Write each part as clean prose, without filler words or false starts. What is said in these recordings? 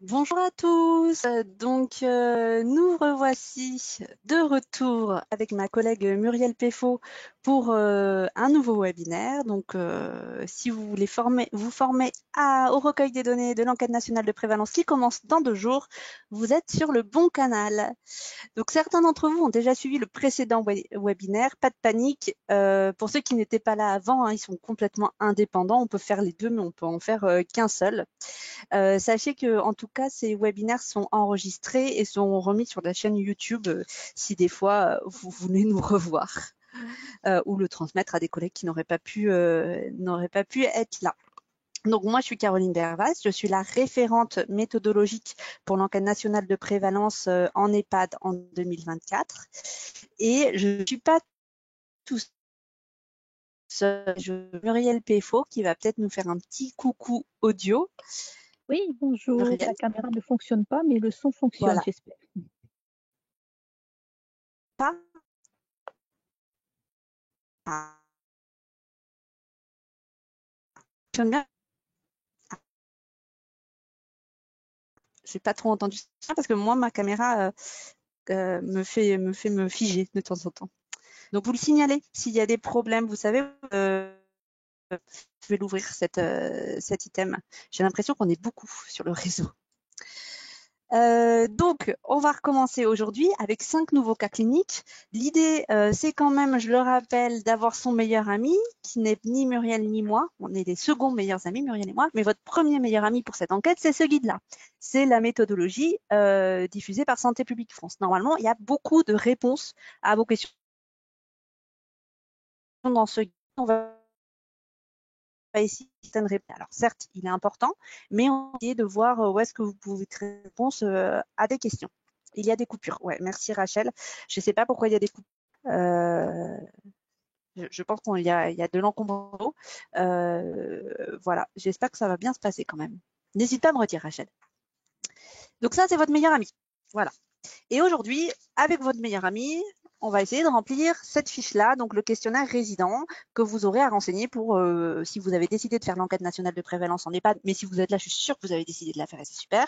Bonjour à tous. Nous revoici de retour avec ma collègue Muriel Péfaut pour un nouveau webinaire. Si vous voulez vous former au recueil des données de l'enquête nationale de prévalence qui commence dans 2 jours, vous êtes sur le bon canal. Donc, certains d'entre vous ont déjà suivi le précédent webinaire. Pas de panique. Pour ceux qui n'étaient pas là avant, ils sont complètement indépendants. On peut faire les deux, mais on peut en faire qu'un seul. Sachez que, en tout cas, ces webinaires sont enregistrés et sont remis sur la chaîne YouTube si des fois vous voulez nous revoir ou le transmettre à des collègues qui n'auraient pas pu être là. Donc moi, je suis Caroline Bervas, je suis la référente méthodologique pour l'enquête nationale de prévalence en EHPAD en 2024. Et je ne suis pas tout seul, Muriel Péfaut qui va peut-être nous faire un petit coucou audio. Oui, bonjour. Muriel. La caméra ne fonctionne pas, mais le son fonctionne, Voilà. j'espère. Pas. Fonctionne bien. J'ai pas trop entendu ça parce que moi, ma caméra me fait me figer de temps en temps. Donc, vous le signalez s'il y a des problèmes. Vous savez, je vais l'ouvrir cet item. J'ai l'impression qu'on est beaucoup sur le réseau. Donc, on va recommencer aujourd'hui avec 5 nouveaux cas cliniques. L'idée, c'est quand même, je le rappelle, d'avoir son meilleur ami, qui n'est ni Muriel ni moi. On est les seconds meilleurs amis, Muriel et moi. Mais votre premier meilleur ami pour cette enquête, c'est ce guide-là. C'est la méthodologie diffusée par Santé publique France. Normalement, il y a beaucoup de réponses à vos questions dans ce guide. On va essayer certaines réponses. Alors, certes, il est important, mais on va essayer de voir où est-ce que vous pouvez trouver réponse à des questions. Il y a des coupures. Ouais, merci Rachel. Je ne sais pas pourquoi il y a des coupures. Je pense qu'il y a de l'encombrement. Voilà, j'espère que ça va bien se passer quand même. N'hésite pas à me retirer, Rachel. Donc ça, c'est votre meilleur ami. Voilà. Et aujourd'hui, avec votre meilleur ami, on va essayer de remplir cette fiche-là, donc le questionnaire résident que vous aurez à renseigner pour si vous avez décidé de faire l'enquête nationale de prévalence en EHPAD, mais si vous êtes là, je suis sûre que vous avez décidé de la faire et c'est super.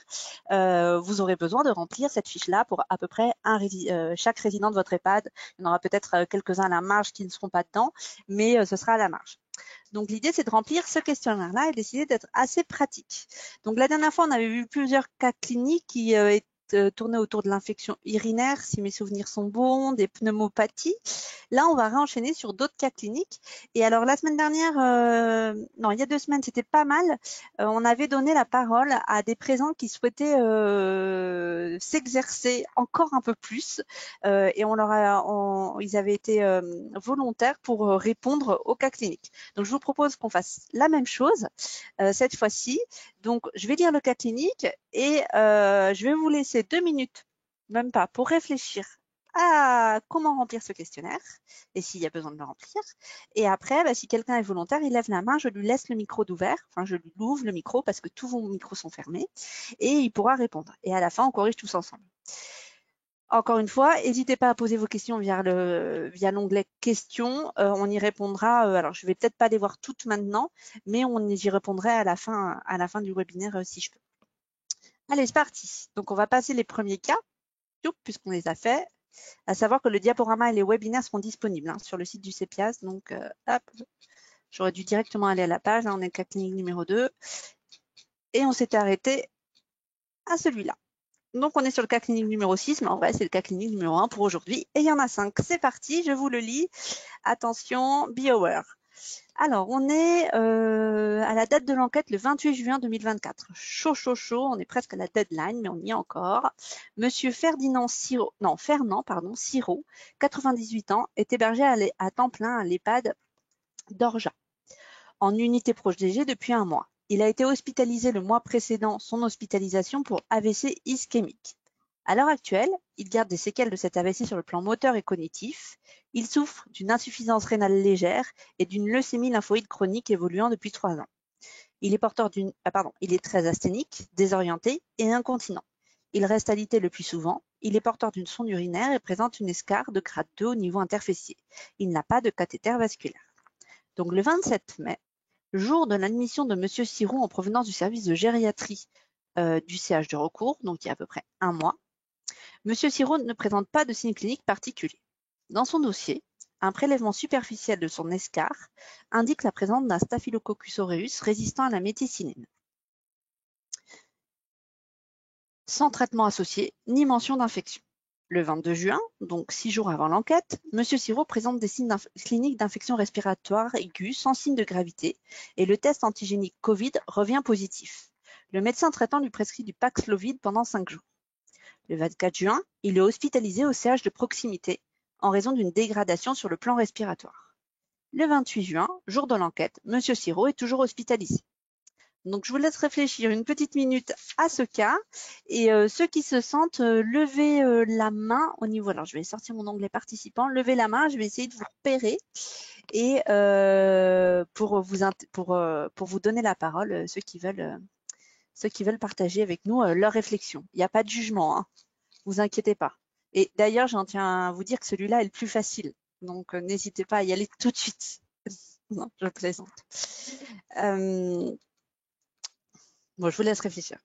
Vous aurez besoin de remplir cette fiche-là pour à peu près chaque résident de votre EHPAD. Il y en aura peut-être quelques-uns à la marge qui ne seront pas dedans, mais ce sera à la marge. Donc, l'idée, c'est de remplir ce questionnaire-là et d'essayer d'être assez pratique. Donc, la dernière fois, on avait vu plusieurs cas cliniques qui tournaient autour de l'infection urinaire, si mes souvenirs sont bons, des pneumopathies. Là, on va réenchaîner sur d'autres cas cliniques. Et alors, la semaine dernière, non, il y a 2 semaines, c'était pas mal. On avait donné la parole à des présents qui souhaitaient s'exercer encore un peu plus. Et ils avaient été volontaires pour répondre aux cas cliniques. Donc, je vous propose qu'on fasse la même chose cette fois-ci. Donc, je vais lire le cas clinique et je vais vous laisser 2 minutes, même pas, pour réfléchir à comment remplir ce questionnaire et s'il y a besoin de le remplir. Et après, si quelqu'un est volontaire, il lève la main, je lui laisse le micro d'ouvert, enfin je lui ouvre le micro parce que tous vos micros sont fermés et il pourra répondre. Et à la fin, on corrige tous ensemble. Encore une fois, n'hésitez pas à poser vos questions via l'onglet questions. On y répondra. Alors, je vais peut-être pas les voir toutes maintenant, mais j'y répondrai à la fin du webinaire si je peux. Allez, c'est parti. Donc, on va passer les premiers cas, puisqu'on les a faits. À savoir que le diaporama et les webinaires seront disponibles sur le site du CEPIAS. Donc, hop, j'aurais dû directement aller à la page. Là, on est cas clinique numéro 2. Et on s'était arrêté à celui-là. Donc, on est sur le cas clinique numéro 6, mais en vrai, c'est le cas clinique numéro 1 pour aujourd'hui. Et il y en a 5. C'est parti, je vous le lis. Attention, be aware. Alors, on est à la date de l'enquête le 28 juin 2024. Chaud, chaud, chaud. On est presque à la deadline, mais on y est encore. Monsieur Fernand Siro, 98 ans, est hébergé à temps plein à l'EHPAD d'Orja, en unité protégée depuis 1 mois. Il a été hospitalisé le mois précédent son hospitalisation pour AVC ischémique. À l'heure actuelle, il garde des séquelles de cet AVC sur le plan moteur et cognitif. Il souffre d'une insuffisance rénale légère et d'une leucémie lymphoïde chronique évoluant depuis 3 ans. Il est très asthénique, désorienté et incontinent. Il reste alité le plus souvent. Il est porteur d'une sonde urinaire et présente une escarre de grade 2 au niveau interfessier. Il n'a pas de cathéter vasculaire. Donc le 27 mai, jour de l'admission de Monsieur Siroux en provenance du service de gériatrie du CH de recours, donc il y a à peu près un mois. Monsieur Siro ne présente pas de signes cliniques particuliers. Dans son dossier, un prélèvement superficiel de son escar indique la présence d'un Staphylococcus aureus résistant à la méticilline. Sans traitement associé, ni mention d'infection. Le 22 juin, donc 6 jours avant l'enquête, M. Siro présente des signes cliniques d'infection respiratoire aiguë sans signe de gravité et le test antigénique Covid revient positif. Le médecin traitant lui prescrit du Paxlovid pendant 5 jours. Le 24 juin, il est hospitalisé au CH de proximité en raison d'une dégradation sur le plan respiratoire. Le 28 juin, jour de l'enquête, M. Siro est toujours hospitalisé. Donc, je vous laisse réfléchir une petite minute à ce cas et ceux qui se sentent, levez la main au niveau. Alors, je vais sortir mon onglet participant. Levez la main, je vais essayer de vous repérer et pour vous donner la parole, ceux qui veulent partager avec nous leurs réflexions. Il n'y a pas de jugement, hein. Vous inquiétez pas. Et d'ailleurs, j'en tiens à vous dire que celui-là est le plus facile. Donc, n'hésitez pas à y aller tout de suite. Non, je plaisante. Bon, je vous laisse réfléchir.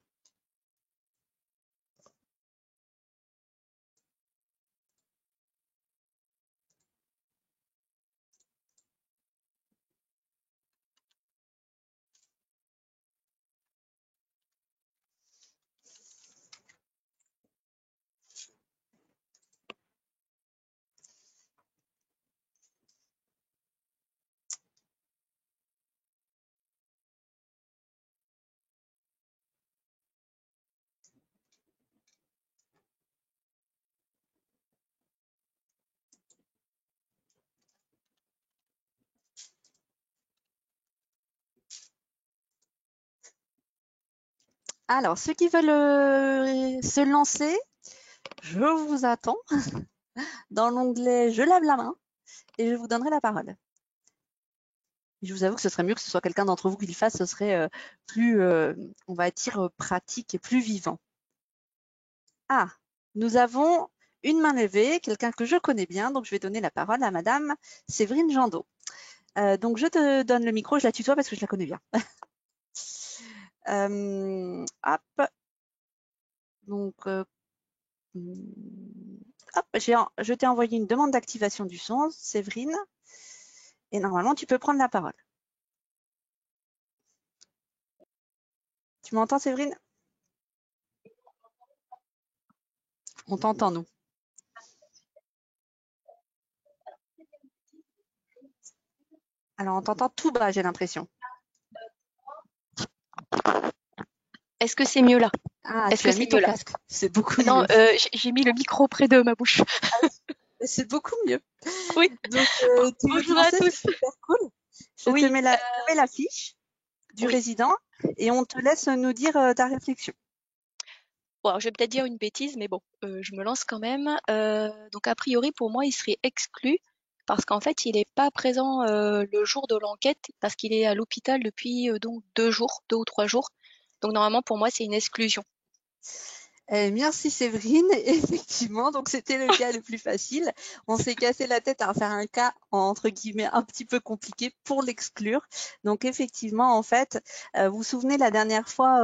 Alors, ceux qui veulent se lancer, je vous attends dans l'onglet Je lève la main et je vous donnerai la parole. Je vous avoue que ce serait mieux que ce soit quelqu'un d'entre vous qui le fasse, ce serait plus, on va dire, pratique et plus vivant. Ah, nous avons une main levée, quelqu'un que je connais bien, donc je vais donner la parole à Madame Séverine Jandot. Donc, je te donne le micro, je la tutoie parce que je la connais bien. Hop. Donc, hop, je t'ai envoyé une demande d'activation du son, Séverine, et normalement, tu peux prendre la parole. Tu m'entends, Séverine? On t'entend, nous. Alors, on t'entend tout bas, j'ai l'impression. Est-ce que c'est mieux là? Ah, Est-ce tu que as mis c'est ton mieux là? casque. C'est beaucoup Non, mieux. j'ai mis le micro près de ma bouche. C'est beaucoup mieux. Oui. Donc, tu veux te Bonjour à lancer, tous. c'est super cool. Je Oui, te mets la fiche du oui. résident et on te laisse nous dire ta réflexion. Bon, alors, je vais peut-être dire une bêtise, mais bon, je me lance quand même. Donc a priori, pour moi, il serait exclu parce qu'en fait, il n'est pas présent le jour de l'enquête parce qu'il est à l'hôpital depuis donc 2 jours, 2 ou 3 jours. Donc normalement, pour moi, c'est une exclusion. Merci Séverine. Effectivement, donc c'était le cas le plus facile. On s'est cassé la tête à faire un cas entre guillemets un petit peu compliqué pour l'exclure. Donc effectivement, en fait, vous vous souvenez la dernière fois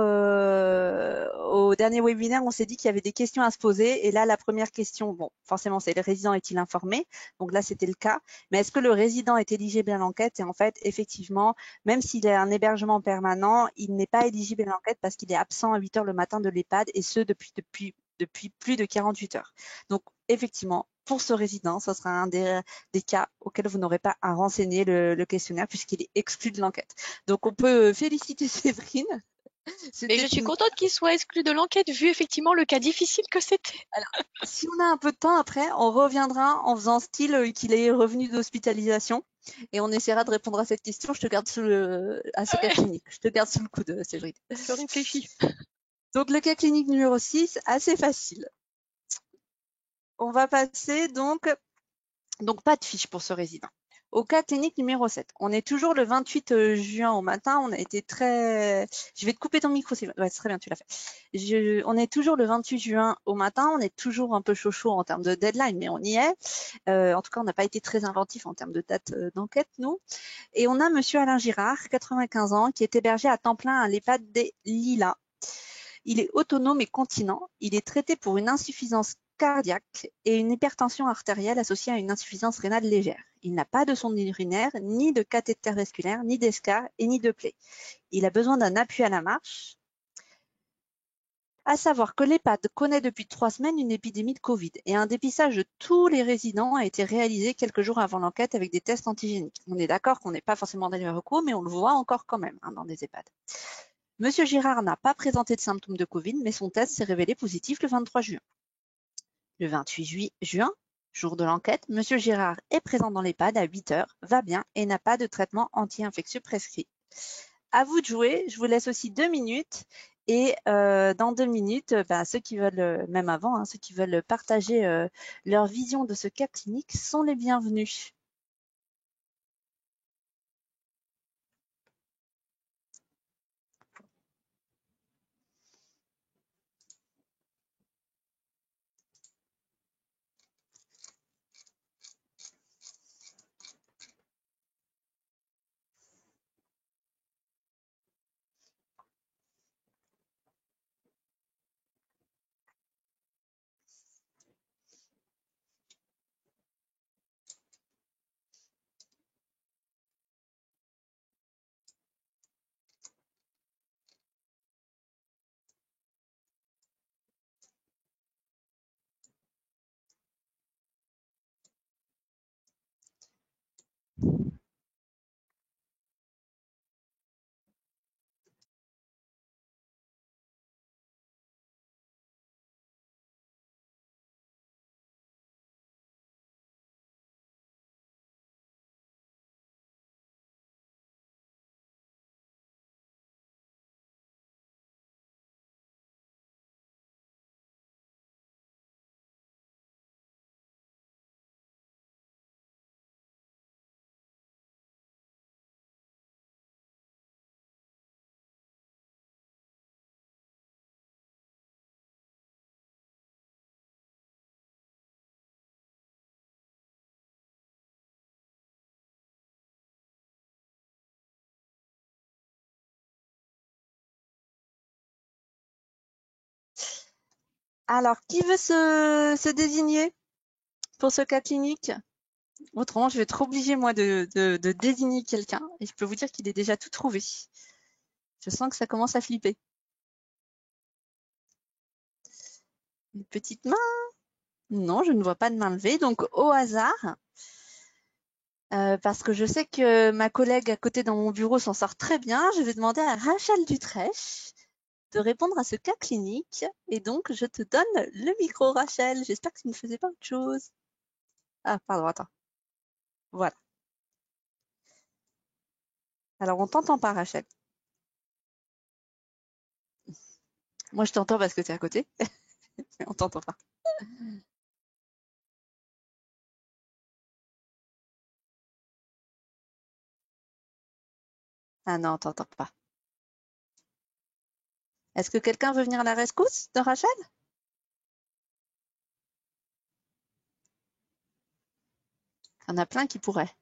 au dernier webinaire, on s'est dit qu'il y avait des questions à se poser. Et là, la première question, bon, forcément, c'est le résident est-il informé? Donc là, c'était le cas. Mais est-ce que le résident est éligible à l'enquête? Et en fait, effectivement, même s'il a un hébergement permanent, il n'est pas éligible à l'enquête parce qu'il est absent à 8 heures le matin de l'EHPAD et ce depuis plus de 48 heures. Donc, effectivement, pour ce résident, ce sera un des cas auxquels vous n'aurez pas à renseigner le questionnaire puisqu'il est exclu de l'enquête. Donc, on peut féliciter Séverine. Mais je suis contente qu'il soit exclu de l'enquête vu effectivement le cas difficile que c'était. Alors, si on a un peu de temps après, on reviendra en faisant style qu'il est revenu d'hospitalisation et on essaiera de répondre à cette question. Je te garde à ce cas clinique. Je te garde sous le coude, Séverine. Je réfléchis. Donc, le cas clinique numéro 6, assez facile. On va passer donc pas de fiche pour ce résident. Au cas clinique numéro 7, on est toujours le 28 juin au matin. On a été très… Je vais te couper ton micro, c'est très bien, tu l'as fait. On est toujours le 28 juin au matin. On est toujours un peu chaud en termes de deadline, mais on y est. En tout cas, on n'a pas été très inventif en termes de date d'enquête, nous. Et on a monsieur Alain Girard, 95 ans, qui est hébergé à temps plein à l'EHPAD des Lilas. Il est autonome et continent. Il est traité pour une insuffisance cardiaque et une hypertension artérielle associée à une insuffisance rénale légère. Il n'a pas de sonde urinaire, ni de cathéter vasculaire, ni d'escar et ni de plaie. Il a besoin d'un appui à la marche. À savoir que l'EHPAD connaît depuis 3 semaines une épidémie de Covid et un dépistage de tous les résidents a été réalisé quelques jours avant l'enquête avec des tests antigéniques. On est d'accord qu'on n'est pas forcément dans les recours, mais on le voit encore quand même dans des EHPAD. Monsieur Girard n'a pas présenté de symptômes de Covid, mais son test s'est révélé positif le 23 juin. Le 28 juin, jour de l'enquête, Monsieur Girard est présent dans l'EHPAD à 8 heures, va bien et n'a pas de traitement anti-infectieux prescrit. À vous de jouer, je vous laisse aussi 2 minutes et dans 2 minutes, ceux qui veulent, même avant, ceux qui veulent partager leur vision de ce cas clinique sont les bienvenus. Alors, qui veut se désigner pour ce cas clinique? Autrement, je vais être obligée, moi, de désigner quelqu'un. Et je peux vous dire qu'il est déjà tout trouvé. Je sens que ça commence à flipper. Une petite main? Non, je ne vois pas de main levée. Donc, au hasard, parce que je sais que ma collègue à côté dans mon bureau s'en sort très bien, je vais demander à Rachel Dutrèche de répondre à ce cas clinique. Et donc, je te donne le micro, Rachel. J'espère que tu ne faisais pas autre chose. Ah, pardon, attends. Voilà. Alors, on t'entend pas, Rachel. Moi, je t'entends parce que tu es à côté, mais on t'entend pas. Ah non, on t'entend pas. Est-ce que quelqu'un veut venir à la rescousse de Rachel? Il y en a plein qui pourraient.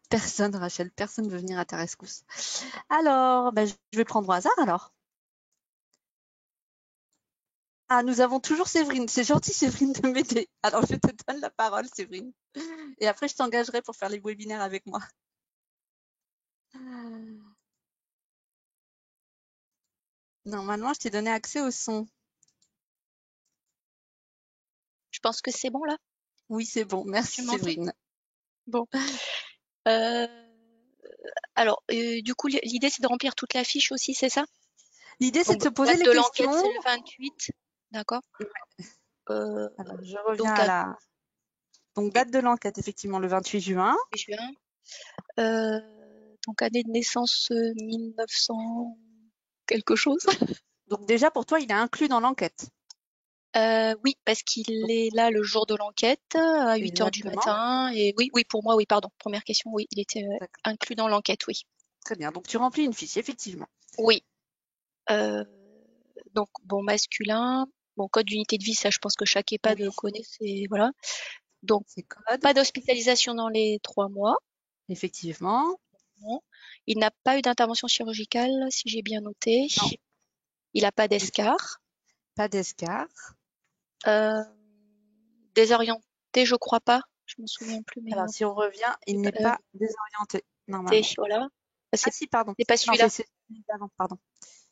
Personne, Rachel, personne ne veut venir à ta rescousse. Alors, je vais prendre au hasard alors. Ah, nous avons toujours Séverine. C'est gentil, Séverine, de m'aider. Alors, je te donne la parole, Séverine. Et après, je t'engagerai pour faire les webinaires avec moi. Normalement, je t'ai donné accès au son. Je pense que c'est bon là. Oui, c'est bon. Merci, Tu m'entends? Séverine. Bon. Euh, alors, du coup, l'idée c'est de remplir toute la fiche aussi, c'est ça? L'idée, c'est de Donc, se poser date les de l'enquête, questions. c'est le 28. D'accord. Alors, je reviens Donc, à la. Donc, date de l'enquête, effectivement, le 28 juin. juin. Donc, année de naissance 1900 quelque chose. Donc, déjà, pour toi, il est inclus dans l'enquête. Oui, parce qu'il est là le jour de l'enquête à 8 heures du Exactement. matin. Et oui, oui, pour moi, oui, pardon. Première question, oui, il était inclus dans l'enquête, oui. Très bien. Donc, tu remplis une fiche, effectivement. Oui. Donc, bon, masculin. Bon, code d'unité de vie, ça, je pense que chaque EHPAD Oui. connaît, c'est, voilà. Donc, C'est code. pas d'hospitalisation dans les 3 mois. Effectivement. Non. Il n'a pas eu d'intervention chirurgicale, si j'ai bien noté. Non. Il n'a pas d'escar. Pas d'escar. Euh, Désorienté, je crois pas. Je me souviens plus, mais Alors, si on revient, il n'est pas désorienté, normalement. voilà. Ah si, pardon. C'est pas Non, celui-là. c'est celui d'avant, pardon.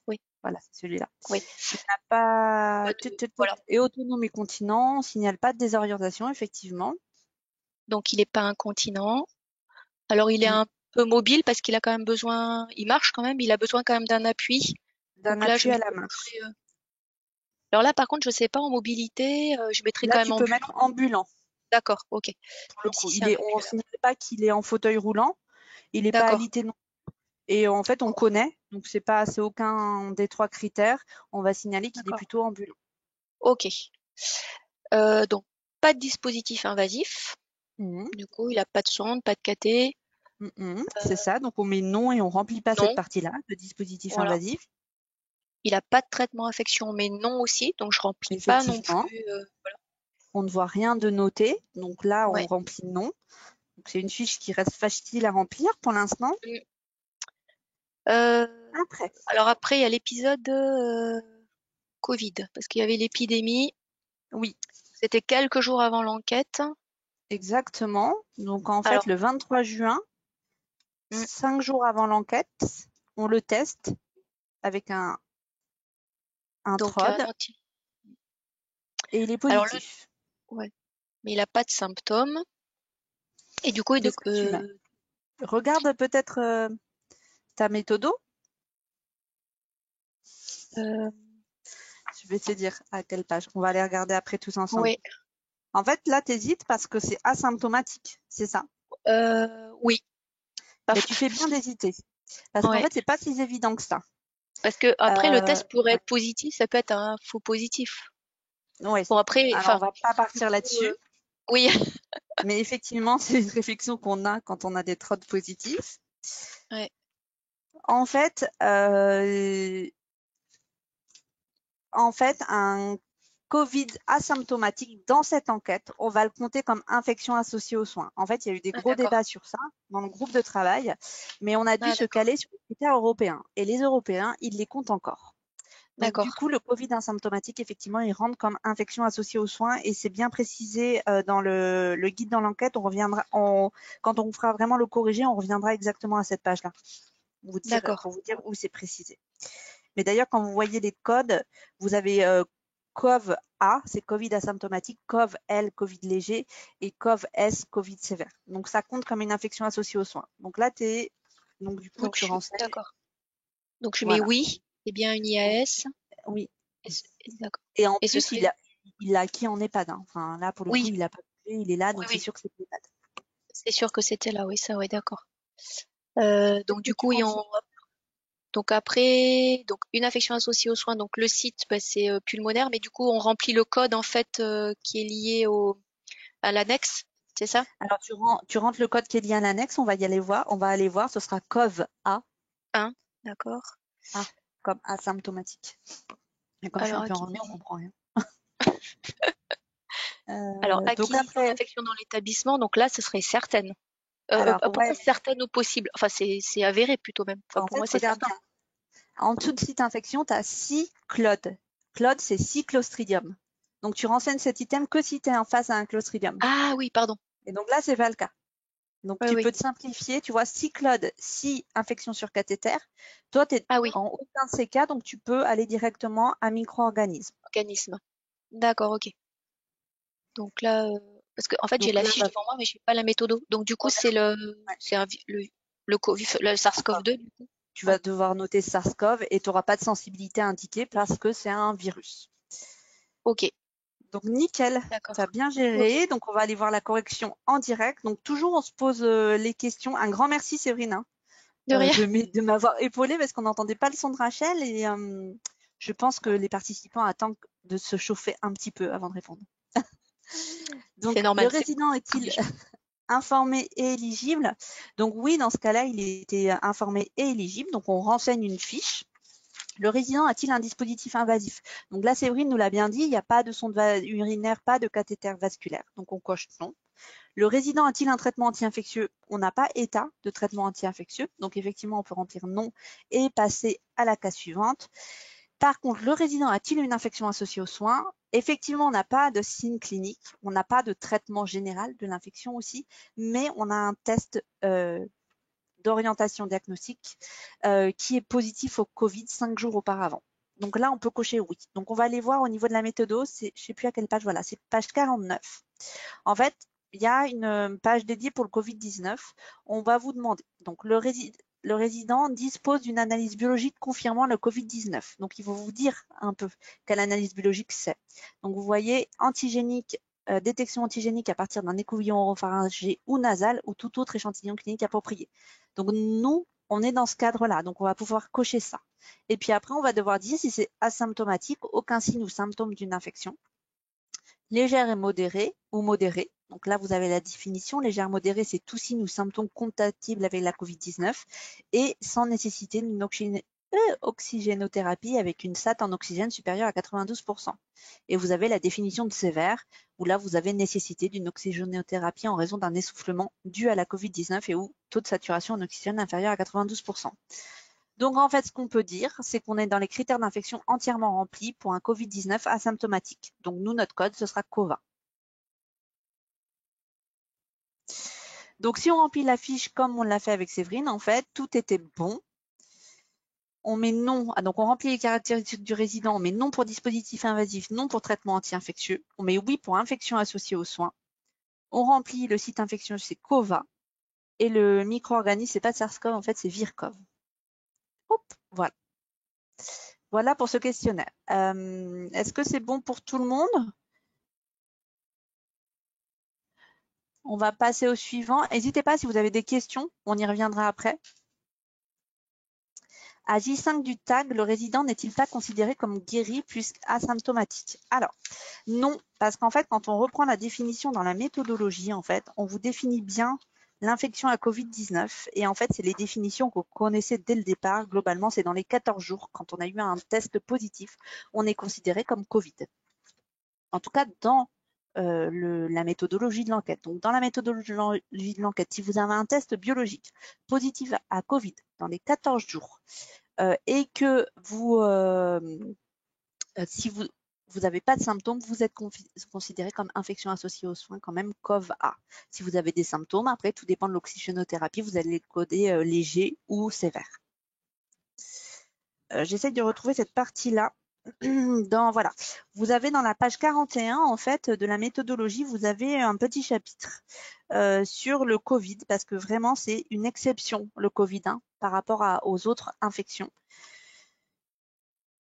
Oui. Voilà, c'est celui-là. Oui. Il n'a pas... Voilà. Et autonome et continent, on signale pas de désorientation, effectivement. Donc, il n'est pas incontinent. Alors, il est un peu mobile parce qu'il a quand même besoin, il marche quand même, il a besoin quand même d'un appui. D'un Donc là, appui à la marche. Alors là, par contre, je sais pas en mobilité, je mettrai Là, quand même tu peux ambulant. mettre ambulant. D'accord, ok. Pour le Même si coup, c'est un on ne ambulateur. signale pas qu'il est en fauteuil roulant. Il n'est pas D'accord, alité non. Et en fait, on connaît. Donc, c'est aucun des 3 critères. On va signaler qu'il est d'accord. plutôt ambulant. Ok. Donc, pas de dispositif invasif. Mhm. Du coup, il a pas de sonde, pas de cathé. C'est ça. Donc, on met non et on remplit pas cette Non, partie-là, le dispositif voilà. invasif. Il a pas de traitement infection, mais non aussi. Donc, je remplis pas non Effectivement. plus. Voilà. On ne voit rien de noté. Donc là, on Ouais. remplit non. Donc, c'est une fiche qui reste facile à remplir pour l'instant. Mm. Euh, Après. alors après, il y a l'épisode Covid, parce qu'il y avait l'épidémie. Oui, C'était quelques jours avant l'enquête. exactement. Donc, en fait, Alors, le 23 juin, mm, 5 jours avant l'enquête, on le teste avec un donc, TROD et il est alors positif. ouais, mais il a pas de symptômes. Et du coup, Qu'est-ce que tu mets? Regarde peut-être ta méthodo. euh, Je vais te dire à quelle page. On va aller regarder après tous ensemble. ouais, En fait, là, tu hésites parce que c'est asymptomatique, c'est ça. oui, Mais tu fais bien d'hésiter. Parce qu'en ouais, fait, c'est pas si évident que ça. parce que après le test pourrait Ouais. être positif, ça peut être un faux positif. Ouais. Bon après, Alors, on enfin, va pas du partir coup, là-dessus. oui, Mais effectivement, c'est une réflexion qu'on a quand on a des TROD positifs. ouais, En fait, un Covid asymptomatique dans cette enquête, on va le compter comme infection associée aux soins. En fait, il y a eu des gros d'accord, débats sur ça dans le groupe de travail, mais on a dû se d'accord, caler sur les critères européens. Et les Européens, ils les comptent encore. Donc, du d'accord, coup, le Covid asymptomatique, effectivement, il rentre comme infection associée aux soins et c'est bien précisé dans le guide dans l'enquête. Quand on fera vraiment le corrigé, on reviendra exactement à cette page-là d'accord, pour vous dire où c'est précisé. Mais d'ailleurs, quand vous voyez les codes, vous avez COV A, c'est Covid asymptomatique, COV L, Covid léger, et COV S, Covid sévère. Donc, ça compte comme une infection associée aux soins. Donc là, du coup, donc je tu suis renseignes. d'accord. Donc je mets Voilà. oui, c'est bien une IAS. Oui. D'accord. Et en Et ce plus, serait, il l'a acquis en EHPAD. Hein. Enfin, là, pour le coup, oui, il n'a pas bougé, il est là, oui, donc c'est oui, sûr que c'est EHPAD. c'est sûr que c'était là, oui, ça, oui, d'accord. Qu'est-ce Donc que du tu coup, renseignes? donc après, donc une infection associée aux soins, donc le site, bah, c'est pulmonaire, mais du coup, on remplit le code en fait qui est lié à l'annexe, c'est ça? Alors, tu rentres le code qui est lié à l'annexe, on va y aller voir. On va aller voir, ce sera COV A, 1, d'accord. A comme asymptomatique. Et comme je suis un Alors peu enrhumée, on comprend rien. Donc acquisition après, d'infection dans l'établissement, donc là, ce serait certaine. alors Pour ouais, moi, certaine ou possible. Enfin, c'est avéré plutôt même. Enfin, en pour moi, fait, c'est regarde certain. bien. En dessous de site infection, tu as cyclodes. Claude, c'est cyclostridium. Donc tu renseignes cet item que si tu es en face à un clostridium. Ah oui, pardon. Et donc là, c'est pas le cas. Donc Oui, tu oui. peux te simplifier, tu vois, cyclodes, si infection sur cathéter. Toi, tu es Ah oui, en aucun de ces cas, donc tu peux aller directement à micro-organisme. organisme. D'accord, ok. Donc là, parce que en fait, j'ai Donc la là, fiche devant moi, mais j'ai pas la méthode. Donc du coup, c'est ouais, le SARS-CoV-2, du coup. tu Ouais. vas devoir noter SARS-CoV et tu n'auras pas de sensibilité indiquée parce que c'est un virus. Ok, Donc nickel, tu as d'accord. bien Ok. géré. Donc on va aller voir la correction en direct. Donc toujours on se pose les questions. Un grand merci Séverine hein, De rien. de m'avoir épaulée parce qu'on n'entendait pas le son de Rachel et je pense que les participants attendent de se chauffer un petit peu avant de répondre. C'est Donc le normal, c'est résident comme est-il les jeux. informé et éligible? Donc oui, dans ce cas-là, il était informé et éligible. Donc on renseigne une fiche. Le résident a-t-il un dispositif invasif? Donc là, Séverine nous l'a bien dit, il n'y a pas de sonde urinaire, pas de cathéter vasculaire. Donc on coche non. Le résident a-t-il un traitement anti-infectieux? On n'a pas état de traitement anti-infectieux. Donc, effectivement, on peut remplir non et passer à la case suivante. Par contre, le résident a-t-il une infection associée aux soins? Effectivement, on n'a pas de signe clinique. On n'a pas de traitement général de l'infection aussi, mais on a un test d'orientation diagnostique qui est positif au Covid 5 jours auparavant. Donc là, on peut cocher oui. Donc on va aller voir au niveau de la méthodo, je ne sais plus à quelle page, voilà, c'est page 49. En fait, il y a une page dédiée pour le Covid-19. On va vous demander, donc le résident dispose d'une analyse biologique confirmant le Covid-19. Donc il faut vous dire un peu quelle analyse biologique c'est. Donc vous voyez antigénique, détection antigénique à partir d'un écouvillon oropharyngé ou nasal ou tout autre échantillon clinique approprié. Donc nous, on est dans ce cadre-là, donc on va pouvoir cocher ça. Et puis après, on va devoir dire si c'est asymptomatique, aucun signe ou symptôme d'une infection, légère et modérée ou modérée. Donc là, vous avez la définition. Légère, modérée, c'est tout signe ou symptôme compatible avec la Covid-19 et sans nécessité d'une oxygénothérapie avec une SAT en oxygène supérieure à 92%. Et vous avez la définition de sévère, où là, vous avez nécessité d'une oxygénothérapie en raison d'un essoufflement dû à la Covid-19 et où taux de saturation en oxygène inférieur à 92%. Donc, en fait, ce qu'on peut dire, c'est qu'on est dans les critères d'infection entièrement remplis pour un Covid-19 asymptomatique. Donc, nous, notre code, ce sera COVA. Donc, si on remplit la fiche comme on l'a fait avec Séverine, en fait, tout était bon. On met non, donc on remplit les caractéristiques du résident, on met non pour dispositif invasif, non pour traitement anti-infectieux. On met oui pour infection associée aux soins. On remplit le site infectieux, c'est COVA. Et le micro-organisme, c'est pas SARS-CoV, en fait, c'est VIR-CoV. Hop, voilà. Voilà pour ce questionnaire. Est-ce que c'est bon pour tout le monde? On va passer au suivant. N'hésitez pas si vous avez des questions, on y reviendra après. À J5 du tag, le résident n'est-il pas considéré comme guéri plus asymptomatique? Alors, non, parce qu'en fait, quand on reprend la définition dans la méthodologie, en fait, on vous définit bien l'infection à Covid-19 et en fait, c'est les définitions qu'on connaissait dès le départ. Globalement, c'est dans les 14 jours, quand on a eu un test positif, on est considéré comme Covid. En tout cas, dans la méthodologie de l'enquête. Donc, dans la méthodologie de l'enquête, si vous avez un test biologique positif à Covid dans les 14 jours et que vous, si vous n'avez pas de symptômes, vous êtes considéré comme infection associée aux soins, quand même COV-A. Si vous avez des symptômes, après, tout dépend de l'oxygénothérapie, vous allez le coder léger ou sévère. J'essaie de retrouver cette partie-là. Voilà, vous avez dans la page 41 en fait de la méthodologie, vous avez un petit chapitre sur le Covid parce que vraiment c'est une exception le Covid par rapport aux autres infections.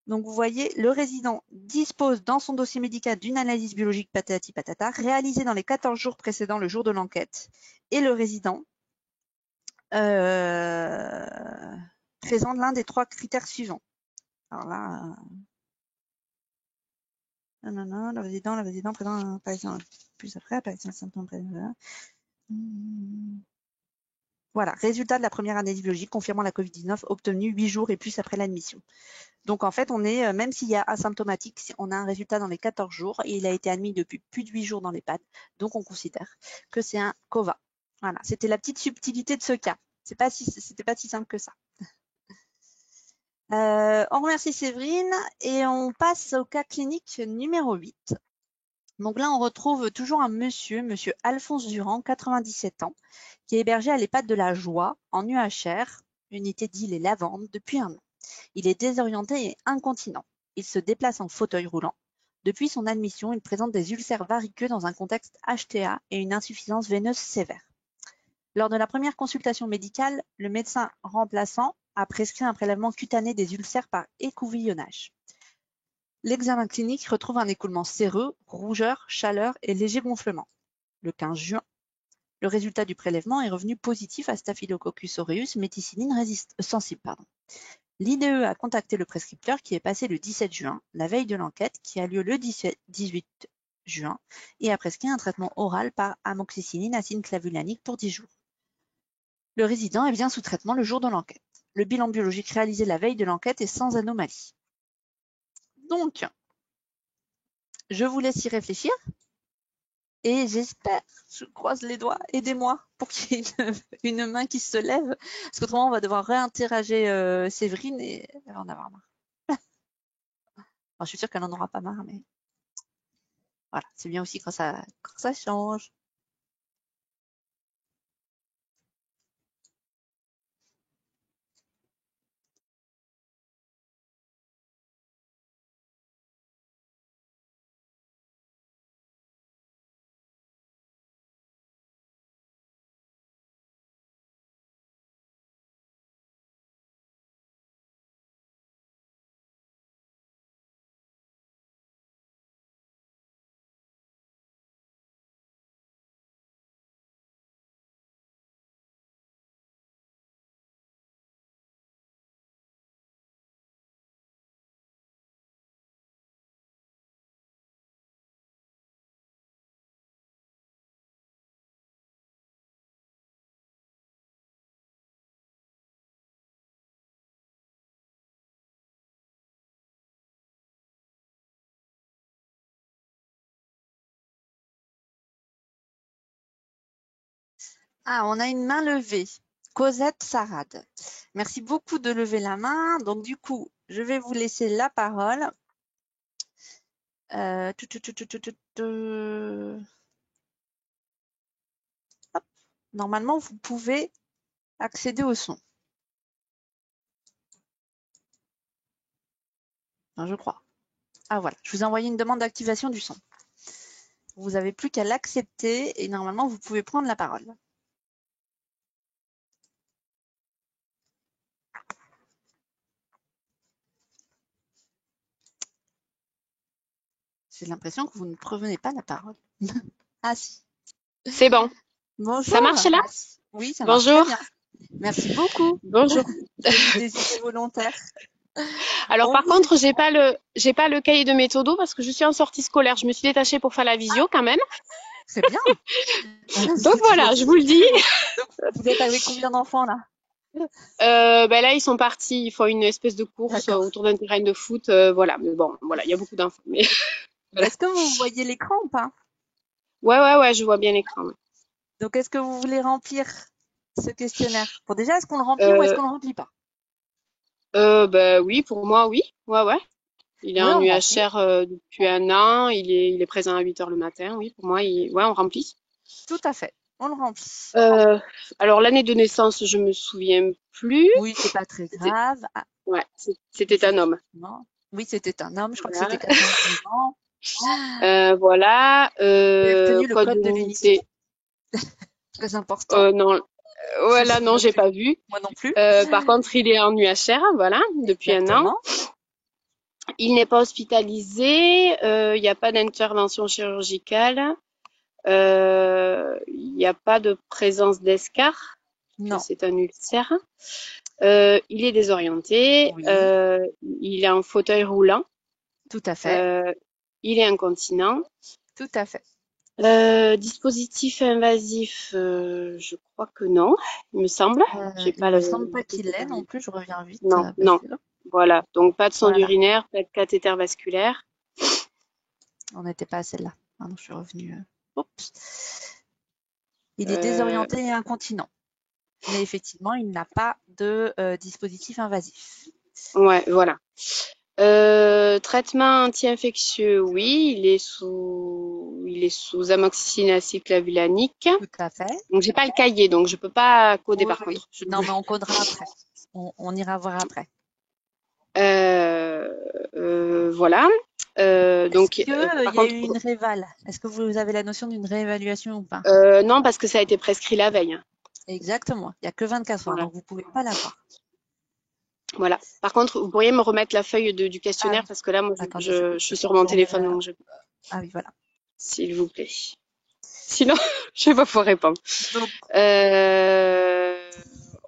Donc vous voyez, le résident dispose dans son dossier médical d'une analyse biologique patati patata réalisée dans les 14 jours précédant le jour de l'enquête et le résident présente l'un des 3 critères suivants. Alors là, le résident présent un apparition plus après, apparition symptômes présents. Voilà, résultat de la première analyse biologique confirmant la Covid-19 obtenue 8 jours et plus après l'admission. Donc en fait, on est, même s'il y a asymptomatique, on a un résultat dans les 14 jours et il a été admis depuis plus de 8 jours dans l'EHPAD. Donc on considère que c'est un COVA. Voilà, c'était la petite subtilité de ce cas. C'était pas si simple que ça. On remercie Séverine et on passe au cas clinique numéro 8. Donc là, on retrouve toujours un monsieur Alphonse Durand, 97 ans, qui est hébergé à l'EHPAD de la Joie, en UHR, unité d'Île et Lavande, depuis 1 an. Il est désorienté et incontinent. Il se déplace en fauteuil roulant. Depuis son admission, il présente des ulcères variqueux dans un contexte HTA et une insuffisance veineuse sévère. Lors de la première consultation médicale, le médecin remplaçant a prescrit un prélèvement cutané des ulcères par écouvillonnage. L'examen clinique retrouve un écoulement séreux, rougeur, chaleur et léger gonflement. Le 15 juin, le résultat du prélèvement est revenu positif à Staphylococcus aureus méticilline sensible. L'IDE a contacté le prescripteur qui est passé le 17 juin, la veille de l'enquête, qui a lieu le 18 juin, et a prescrit un traitement oral par amoxicilline acide clavulanique pour 10 jours. Le résident est bien sous traitement le jour de l'enquête. Le bilan biologique réalisé la veille de l'enquête est sans anomalie. Donc, je vous laisse y réfléchir. Et j'espère, je croise les doigts, aidez-moi pour qu'il y ait une main qui se lève, parce qu'autrement on va devoir réinterroger Séverine et elle va en avoir marre. Enfin, je suis sûre qu'elle en aura pas marre, mais voilà, c'est bien aussi quand ça change. Ah, on a une main levée. Cosette Sarade. Merci beaucoup de lever la main. Donc du coup, je vais vous laisser la parole. Euh, tu, tu, tu, tu, tu, tu, tu. Hop. Normalement, vous pouvez accéder au son. Enfin, je crois. Ah voilà, je vous ai envoyé une demande d'activation du son. Vous n'avez plus qu'à l'accepter et normalement, vous pouvez prendre la parole. J'ai l'impression que vous ne prenez pas la parole. Ah si. C'est bon. Bonjour. Ça marche là? Oui, ça marche Bonjour. très bien. Merci beaucoup Bonjour. de vous désigner volontaire. Alors On par vous contre, j'ai pas le cahier de méthodo parce que je suis en sortie scolaire. Je me suis détachée pour faire la visio quand même. C'est bien. Donc C'est voilà, toujours je vous le dis. Donc, vous êtes avec combien d'enfants là? Ben là, ils sont partis. Ils font une espèce de course D'accord. autour d'un terrain de foot. Voilà. Mais bon, voilà, il y a beaucoup d'infos. Mais voilà. Est-ce que vous voyez l'écran ou pas? Ouais, je vois bien l'écran. Ouais. Donc, est-ce que vous voulez remplir ce questionnaire? Bon, déjà, est-ce qu'on le remplit ou est-ce Euh, qu'on le remplit pas? Ben oui, pour moi, oui. Ouais. Il est Oui, en on remplit. UHR depuis un an. Il est présent à 8 heures le matin. Oui, pour moi, ouais, on remplit. Tout à fait. On le remplit. Euh, alors l'année de naissance, je me souviens plus. Oui, c'est pas très C'était, grave. Ah, ouais, c'était un homme. effectivement. Oui, c'était un homme. Je crois que c'était Voilà. 92 ans. Voilà. J'ai retenu le Code code de l'unité. d'unité. Très important. Non. Je me Voilà, non, souviens j'ai plus. pas vu. Moi non plus. Par contre, il est en UHR, voilà, depuis un an. Exactement. Il n'est pas hospitalisé. Il n'y a pas d'intervention chirurgicale. Il n'y a pas de présence d'escar, que Non. c'est un ulcère. Il est désorienté. Oui. Il est en fauteuil roulant. Tout à fait. Il est incontinent. Tout à fait. Dispositif invasif, je crois que non, il me semble. J'ai Il pas me le. semble pas qu'il l'ait non plus. Je reviens vite Non, parce non. que Voilà. Donc pas de sonde voilà, urinaire, pas de cathéter vasculaire. on n'était pas à celle-là. Pardon, je suis revenue. Oups. Il est Euh, désorienté et incontinent. Mais effectivement, il n'a pas de dispositif invasif. ouais, voilà. Traitement anti-infectieux, oui, il est sous amoxicilline acide clavulanique. Tout à fait. Donc j'ai pas le cahier, donc je peux pas coder Oui, par oui. contre. Non, mais on codera après. On ira voir après. Euh, voilà. Est-ce Donc qu'il par y a contre, eu une réval? Est-ce que vous avez la notion d'une réévaluation ou pas? non parce que ça a été prescrit la veille. Exactement. Il n'y a que 24 heures, Voilà. donc vous ne pouvez pas l'avoir. Voilà. Par contre, vous pourriez me remettre la feuille du Ah questionnaire oui. parce que là, moi, Attendez, je suis sur mon je remets téléphone, la. donc Ah oui, voilà. s'il vous plaît. Sinon, je vais pas pouvoir répondre. Donc,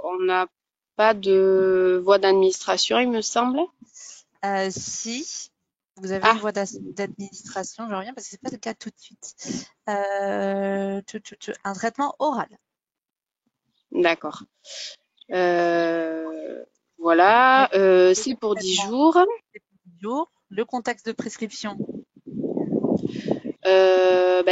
On n'a pas de voie d'administration, il me semble. si vous avez une Ah, voie d'administration, je reviens parce que c'est pas le cas tout de suite. Un traitement oral. d'accord. Voilà. C'est pour 10 jours. Le contexte de prescription.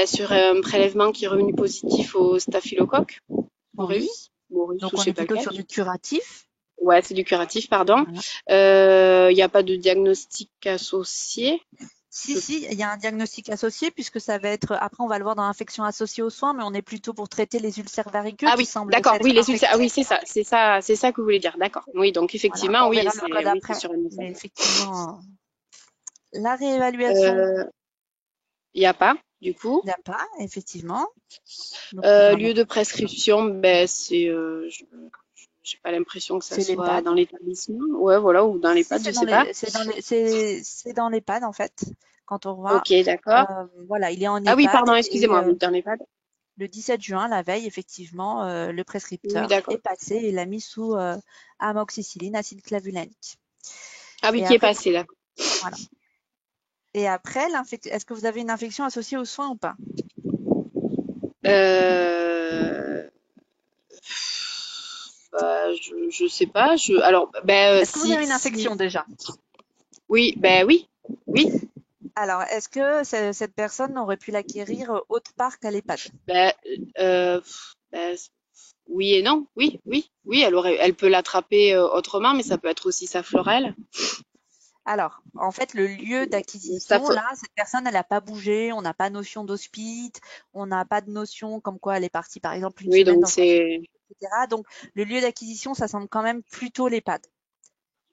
Sur un prélèvement qui est revenu positif au staphylocoque Oui. aureus, Donc ou on je sais est pas plutôt lequel. sur du curatif. Ouais, c'est du curatif, pardon. Voilà. Il n'y a pas de diagnostic associé. Si, il y a un diagnostic associé puisque ça va être, après on va le voir dans l'infection associée aux soins, mais on est plutôt pour traiter les ulcères variqueux Ah qui oui, semblent d'accord, être oui, les ulcères. Ah infectés. oui, c'est ça que vous voulez dire, d'accord. Oui, donc Voilà. effectivement, On oui, verra le code c'est après, sur une ulcère. mais effectivement, la réévaluation, Euh, Il n'y a pas, du coup. il n'y a pas, effectivement. Donc on va Lieu de prescription, j'ai pas l'impression que ça c'est soit l'EHPAD. dans l'établissement. Ouais, voilà, ou dans Si, l'EHPAD, je c'est dans sais pas. c'est dans l'EHPAD en fait. Quand on voit, Ok, d'accord. voilà, il est en Ah oui, EHPAD pardon, et excusez-moi, oui, dans l'EHPAD. le 17 juin, la veille, effectivement, le Oui, prescripteur d'accord. est passé et l'a mis sous amoxicilline, acide clavulanique. Ah oui, Et qui est après, passé, d'accord. voilà. Et après, est-ce que vous avez une infection associée aux soins ou pas? Euh, je sais pas. Est-ce que vous avez une infection déjà? Oui, oui. Alors, est-ce que cette personne aurait pu l'acquérir autre part qu'à l'EHPAD? Ben, euh, ben, oui et non. Oui. Elle peut l'attraper autrement, mais ça peut être aussi sa florelle. Alors, en fait, le lieu Ça d'acquisition, peut- là, cette personne, elle n'a pas bougé, on n'a pas notion d'hospice, on n'a pas de notion comme quoi elle est partie, par exemple, une Oui, semaine donc dans un hôpital, c'est. etc. Donc, le lieu d'acquisition, ça semble quand même plutôt l'EHPAD.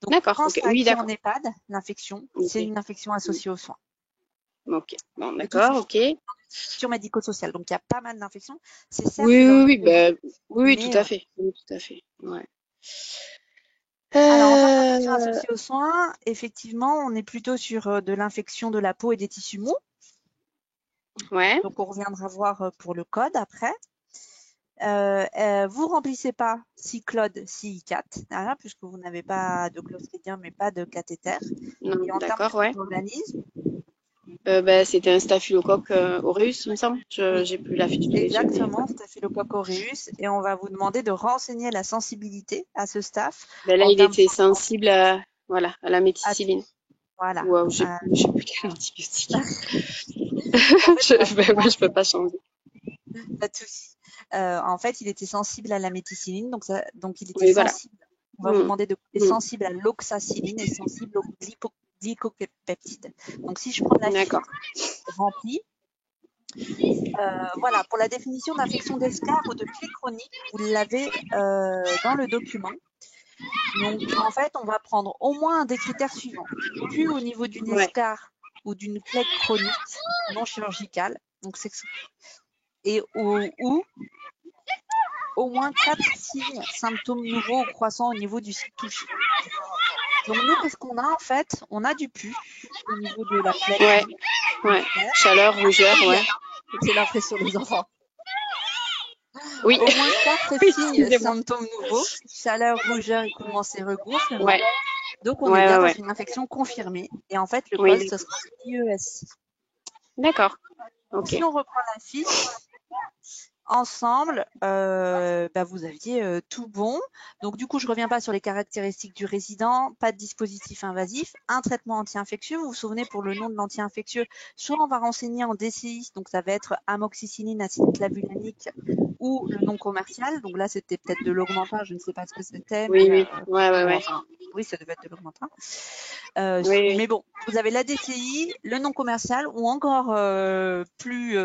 Donc, D'accord. quand Ok. c'est Oui, acquis en d'accord. EHPAD, l'infection, c'est Ok. une infection associée aux soins. Ok. Bon, De toute d'accord. façon, Ok. infection médico-sociale. Donc, il y a pas mal d'infections. C'est certes Oui, leur oui, lieu oui. de vie, Oui, tout mais à fait. Oui, tout à fait. Ouais. alors, en termes d'infection Euh, associée aux soins, effectivement, on est plutôt sur de l'infection de la peau et des tissus mous. Ouais. Donc, on reviendra voir pour le code après. Vous remplissez pas Cyclode CI4, voilà, puisque vous n'avez pas de clostridium mais pas de cathéter. Non, Et en termes de d'accord. Ouais. micro-organismes, C'était un staphylocoque aureus, il me semble. oui, J'ai plus la fiche sous les yeux, mais exactement, voilà. Staphylococcus aureus. Et on va vous demander de renseigner la sensibilité à ce staph Ben là, en il termes était sensible à, voilà, à la à tout. méticilline. Voilà. Ou je sais plus quel antibiotique. En fait, on va vous Ouais, je peux demander, pas changer. pas de souci. En fait, il était sensible à la méticilline, donc il était Oui, voilà. sensible. On va vous Hmm. demander de est Hmm. sensible à l'oxacilline et sensible au glycopeptide. Donc, si je prends la fiche D'accord. remplie, voilà, pour la définition d'infection d'escar ou de plaie chronique, vous l'avez dans le document. Donc, en fait, on va prendre au moins un des critères suivants. Plus au niveau d'une Ouais. escar ou d'une plaie chronique non chirurgicale, donc et ou au moins 4 signes, symptômes nouveaux ou croissants au niveau du site touché. Donc nous, qu'est-ce qu'on a en fait? On a du pus au niveau de la plaie Ouais. chronique. Ouais. Chaleur, rougeur, ouais. C'est l'impression des enfants. Oui. Au moins 4 Oui, signes, excusez-moi. symptômes nouveaux, chaleur, rougeur, écoulement séreux, gonflement. Ouais. Donc on est bien dans Ouais. une infection confirmée. Et en fait, le Oui, code, ce sera IESI. d'accord. Si Ok. on reprend la fiche, ensemble, vous aviez tout bon. Donc du coup, je reviens pas sur les caractéristiques du résident, pas de dispositif invasif, un traitement anti-infectieux. Vous vous souvenez, pour le nom de l'anti-infectieux, soit on va renseigner en DCI, donc ça va être amoxicilline, acide clavulanique, ou le nom commercial. Donc là, c'était peut-être de l'augmentin, je ne sais pas ce que c'était, Oui, mais oui. bon, Ouais. enfin, oui, ça devait être de l'augmentin. Oui. Mais bon, vous avez la DCI, le nom commercial, ou encore plus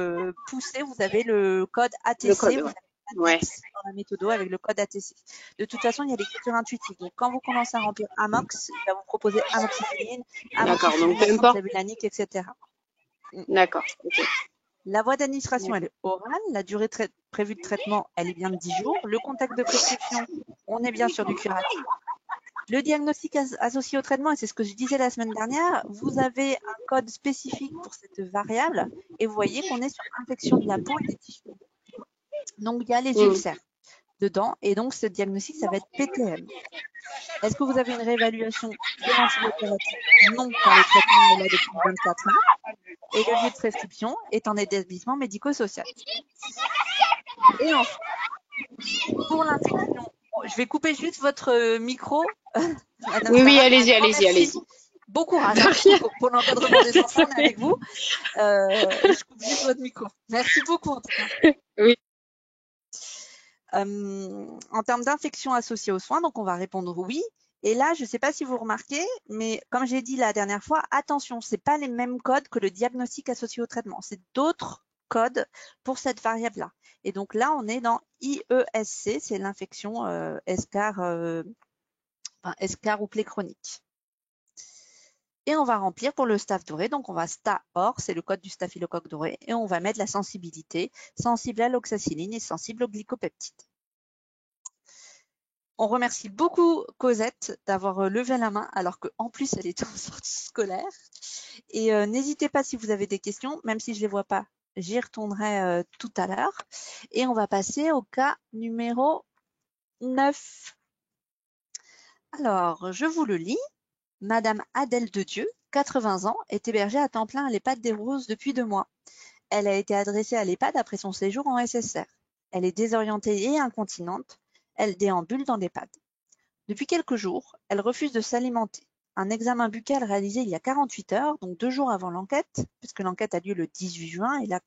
poussé, vous avez le code Le ATC, code, vous ouais. avez Ouais. l'index dans la méthode avec le code ATC. De toute façon, il y a l'écriture intuitive. Donc, quand vous commencez à remplir Amox, il va vous proposer amoxicilline, D'accord. Donc, peu amoxicillination importe. clavulanique, etc. D'accord. Ok. La voie d'administration, Ouais. elle est orale. La durée prévue de traitement, elle est bien de 10 jours. Le contexte de prescription, on est bien sur du curatif. Le diagnostic associé au traitement, et c'est ce que je disais la semaine dernière, vous avez un code spécifique pour cette variable et vous voyez qu'on est sur infection de la peau et des tissus. Donc, il y a les Hmm. ulcères dedans et donc ce diagnostic, ça va être PTM. Est-ce que vous avez une réévaluation préventive opérative? Non, car le traitement est là depuis 24 ans et le lieu de prescription est en établissement médico-social. Et enfin, pour l'infection, je vais couper juste votre micro, Madame Oui, Sarah, mais un allez-y, grand allez-y, merci allez-y. Bon courage hein, pour l'encadrement des enfants, on est avec vous. Je coupe juste votre micro. Merci beaucoup en tout cas. Oui. En termes d'infection associée aux soins, donc on va répondre oui. Et là, je ne sais pas si vous remarquez, mais comme j'ai dit la dernière fois, attention, ce n'est pas les mêmes codes que le diagnostic associé au traitement. C'est d'autres codes pour cette variable-là. Et donc là, on est dans IESC, c'est l'infection escar ou plaie chronique. Et on va remplir pour le staph doré, donc on va STA-OR, c'est le code du staphylocoque doré, et on va mettre la sensibilité, sensible à l'oxacilline et sensible aux glycopeptides. On remercie beaucoup Cosette d'avoir levé la main alors qu'en plus elle était en sortie scolaire. Et n'hésitez pas si vous avez des questions, même si je ne les vois pas, j'y retournerai tout à l'heure. Et on va passer au cas numéro 9. Alors, je vous le lis. Madame Adèle Dedieu, 80 ans, est hébergée à temps plein à l'EHPAD des Roses depuis 2 mois. Elle a été adressée à l'EHPAD après son séjour en SSR. Elle est désorientée et incontinente. Elle déambule dans l'EHPAD. Depuis quelques jours, elle refuse de s'alimenter. Un examen buccal réalisé il y a 48 heures, donc 2 jours avant l'enquête, puisque l'enquête a lieu le 18 juin, et là,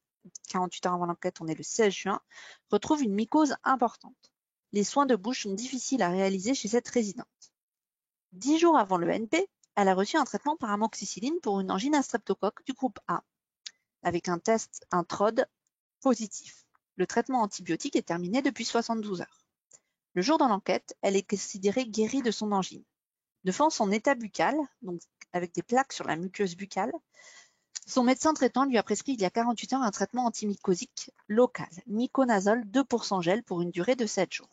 48 heures avant l'enquête, on est le 16 juin, retrouve une mycose importante. Les soins de bouche sont difficiles à réaliser chez cette résidente. 10 jours avant le NP, elle a reçu un traitement par amoxicilline pour une angine à streptocoque du groupe A, avec un test, un TROD, positif. Le traitement antibiotique est terminé depuis 72 heures. Le jour de l'enquête, elle est considérée guérie de son angine. Devant son état buccal, donc avec des plaques sur la muqueuse buccale, son médecin traitant lui a prescrit il y a 48 heures un traitement antimycosique local, myconazole 2% gel pour une durée de 7 jours.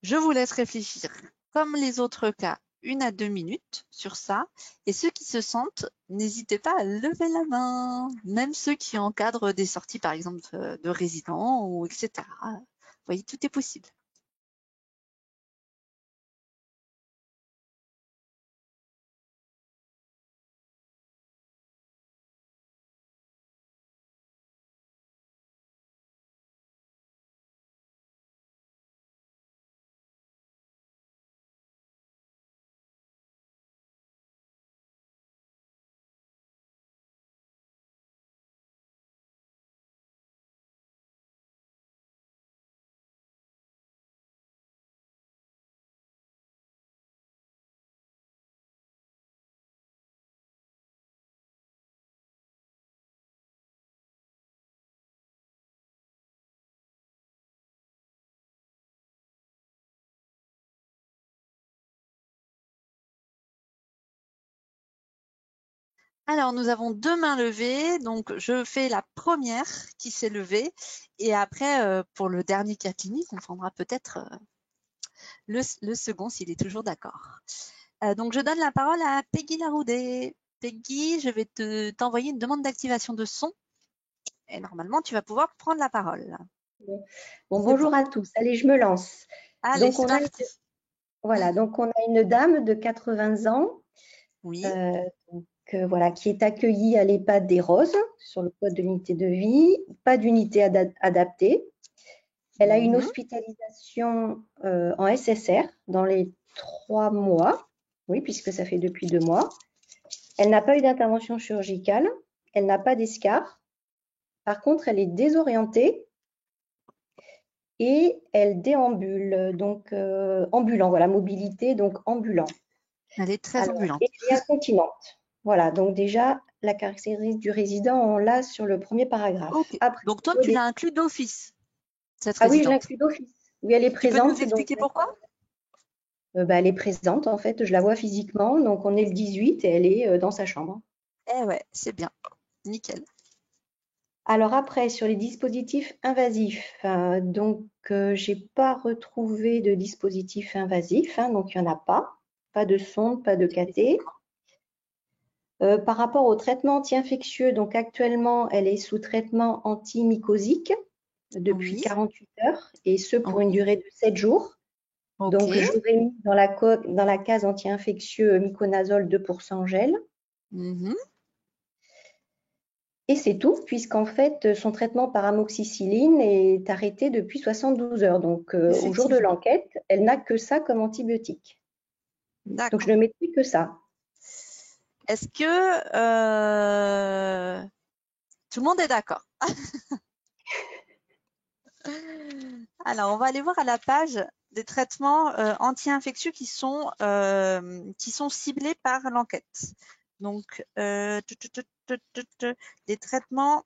Je vous laisse réfléchir, comme les autres cas, 1 à 2 minutes sur ça. Et ceux qui se sentent, n'hésitez pas à lever la main, même ceux qui encadrent des sorties, par exemple, de résidents, ou etc. Vous voyez, tout est possible. Alors, nous avons 2 mains levées, donc je fais la première qui s'est levée, et après, pour le dernier cas clinique, on prendra peut-être le second s'il est toujours d'accord. Donc, je donne la parole à Peggy Laroudet. Peggy, je vais t'envoyer une demande d'activation de son, et normalement, tu vas pouvoir prendre la parole. Bon, bonjour à tous. Allez, je me lance. Allez, Donc, donc on a une dame de 80 ans. Oui. Voilà, qui est accueillie à l'EHPAD des Roses sur le code de l'unité de vie, pas d'unité adaptée. Elle a une hospitalisation en SSR dans les 3 mois, oui, puisque ça fait depuis 2 mois. Elle n'a pas eu d'intervention chirurgicale, elle n'a pas d'escar. Par contre, elle est désorientée et elle déambule, donc ambulant, voilà, mobilité, donc ambulant. Elle est très ambulante. Et elle est incontinente. Voilà, donc déjà, la caractéristique du résident, on l'a sur le premier paragraphe. Okay. Après, donc toi, tu l'as inclus d'office, cette résidente. Ah oui, je résidente. l'inclus d'office. Oui, elle est présente. Tu peux nous expliquer pourquoi elle est présente, en fait, je la vois physiquement. Donc, on est le 18 et elle est dans sa chambre. Eh ouais, c'est bien. Nickel. Alors après, sur les dispositifs invasifs, je n'ai pas retrouvé de dispositif invasif, donc il n'y en a pas. Pas de sonde, pas de cathé. Par rapport au traitement anti-infectieux, donc actuellement, elle est sous traitement antimycosique depuis 48 heures, et ce pour une durée de 7 jours. Okay. Donc, j'aurais mis dans la case anti-infectieux myconazole 2% gel. Et c'est tout, puisqu'en fait, son traitement par amoxicilline est arrêté depuis 72 heures. Donc, au jour de l'enquête, elle n'a que ça comme antibiotique. Donc, D'accord. je ne mettrai que ça. Est-ce que tout le monde est d'accord? Alors, on va aller voir à la page des traitements anti-infectieux qui sont ciblés par l'enquête. Donc, les traitements.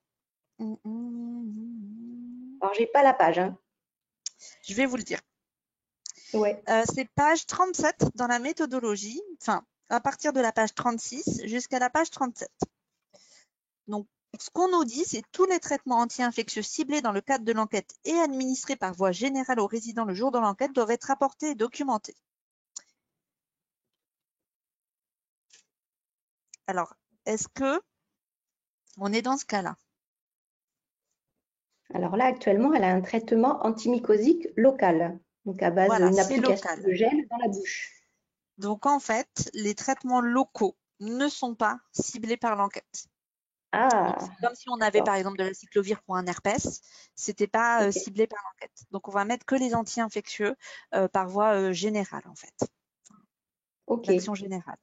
Alors, j'ai pas la page, hein. Je vais vous le dire. Ouais. C'est page 37 dans la méthodologie, enfin, à partir de la page 36 jusqu'à la page 37. Donc, ce qu'on nous dit, c'est tous les traitements anti-infectieux ciblés dans le cadre de l'enquête et administrés par voie générale aux résidents le jour de l'enquête doivent être rapportés et documentés. Alors, est-ce que on est dans ce cas-là? Alors là, actuellement, elle a un traitement antimycosique local, donc à base Voilà, d'une c'est application local. de gel dans la bouche. Donc, en fait, les traitements locaux ne sont pas ciblés par l'enquête. Ah, C'est comme si on avait d'accord. par exemple de la cyclovir pour un herpès, c'était pas Ok. ciblé par l'enquête. Donc on va mettre que les anti-infectieux par voie générale en fait, Ok. d'action générale.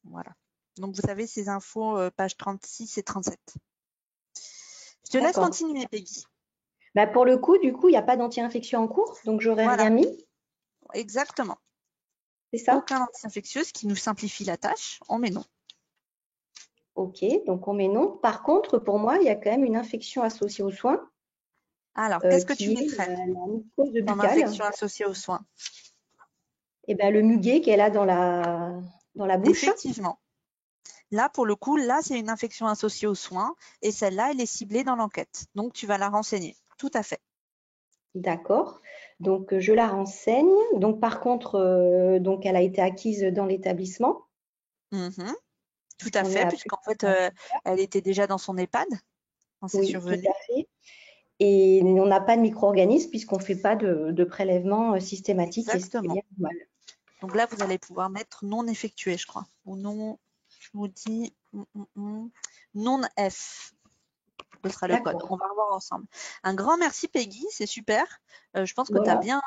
Voilà. Donc vous avez ces infos pages 36 et 37. Je te laisse D'accord. continuer Peggy. Bah, pour le coup, du coup, il n'y a pas d'anti-infection en cours, donc j'aurais Voilà, rien mis, exactement. c'est ça? Aucun anti-infectieux, ce qui nous simplifie la tâche, on met non. Ok, donc on met non. Par contre, pour moi, il y a quand même une infection associée aux soins Alors, qu'est-ce que tu qui est mettrais la mycose comme buccale. infection associée aux soins? Et ben, le muguet qu'elle a dans la bouche. Effectivement. Là, pour le coup, là, c'est une infection associée aux soins et celle-là, elle est ciblée dans l'enquête. Donc, tu vas la renseigner. Tout à fait. D'accord. Donc, je la renseigne. Donc, par contre, donc, elle a été acquise dans l'établissement. Mhm. Tout à On est fait, à plus puisqu'en fait, de- elle était déjà dans son EHPAD quand c'est Oui, tout survenu. à fait. Et on n'a pas de micro-organismes puisqu'on ne fait pas de prélèvement systématique et ce qui est Exactement. bien normal. Donc là, vous allez pouvoir mettre non effectué, je crois. Ou non, je vous dis, non F. Ce sera le code. D'accord. On va revoir ensemble. Un grand merci Peggy, c'est super. Je pense que tu as Voilà. bien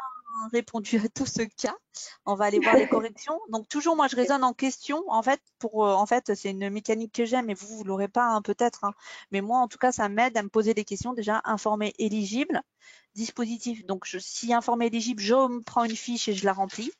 répondu à tout ce cas. On va aller voir les corrections. Donc toujours, moi, je raisonne en question. En fait, c'est une mécanique que j'aime et vous l'aurez pas hein, peut-être. Hein. Mais moi, en tout cas, ça m'aide à me poser des questions. Déjà, informé éligible, dispositif. Donc, si informé éligible, je me prends une fiche et je la remplis.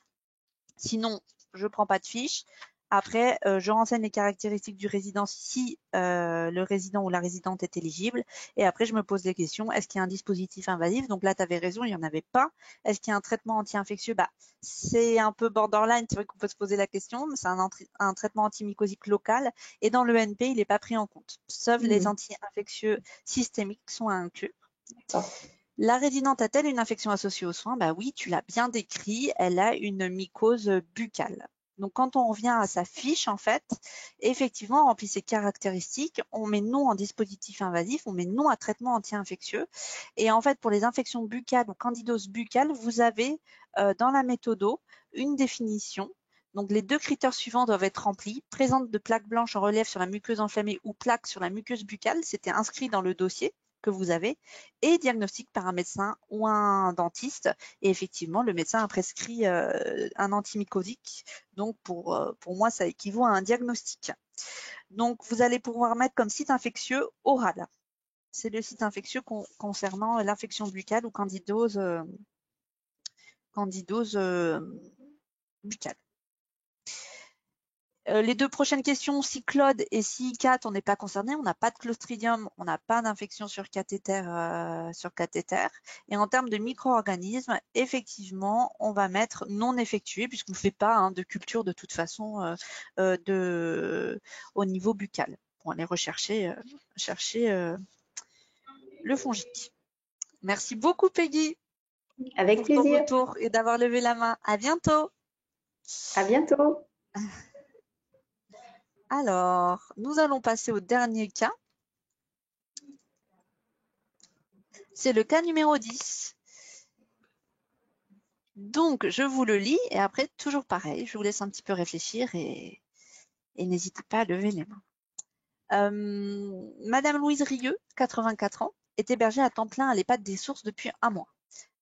Sinon, je ne prends pas de fiche. Après, je renseigne les caractéristiques du résident si le résident ou la résidente est éligible. Et après, je me pose des questions. Est-ce qu'il y a un dispositif invasif? Donc là, tu avais raison, il n'y en avait pas. Est-ce qu'il y a un traitement anti-infectieux? C'est un peu borderline. C'est vrai qu'on peut se poser la question. Mais c'est un traitement antimycosique local. Et dans l'ENP, il n'est pas pris en compte. Seuls les anti-infectieux systémiques sont à inclure. La résidente a-t-elle une infection associée aux soins? Oui, tu l'as bien décrit, elle a une mycose buccale. Donc, quand on revient à sa fiche, en fait, effectivement, on remplit ses caractéristiques, on met non en dispositif invasif, on met non à traitement anti-infectieux. Et en fait, pour les infections buccales ou candidose buccale, vous avez dans la méthodo une définition. Donc, les deux critères suivants doivent être remplis. Présence de plaques blanches en relief sur la muqueuse enflammée ou plaques sur la muqueuse buccale, c'était inscrit dans le dossier que vous avez, et diagnostic par un médecin ou un dentiste. Et effectivement, le médecin a prescrit un antimycosique. Donc, pour moi, ça équivaut à un diagnostic. Donc, vous allez pouvoir mettre comme site infectieux oral. C'est le site infectieux concernant l'infection buccale ou candidose buccale. Les deux prochaines questions, si Claude et si Cat, on n'est pas concerné, on n'a pas de clostridium, on n'a pas d'infection sur cathéter. Et en termes de micro-organismes, effectivement, on va mettre non effectué puisqu'on ne fait pas de culture de toute façon au niveau buccal pour aller chercher le fongique. Merci beaucoup Peggy Avec pour ton plaisir. retour et d'avoir levé la main. À bientôt. À bientôt. Alors, nous allons passer au dernier cas. C'est le cas numéro 10. Donc, je vous le lis et après, toujours pareil, je vous laisse un petit peu réfléchir et n'hésitez pas à lever les mains. Madame Louise Rieux, 84 ans, est hébergée à temps plein à l'EHPAD des Sources depuis un mois.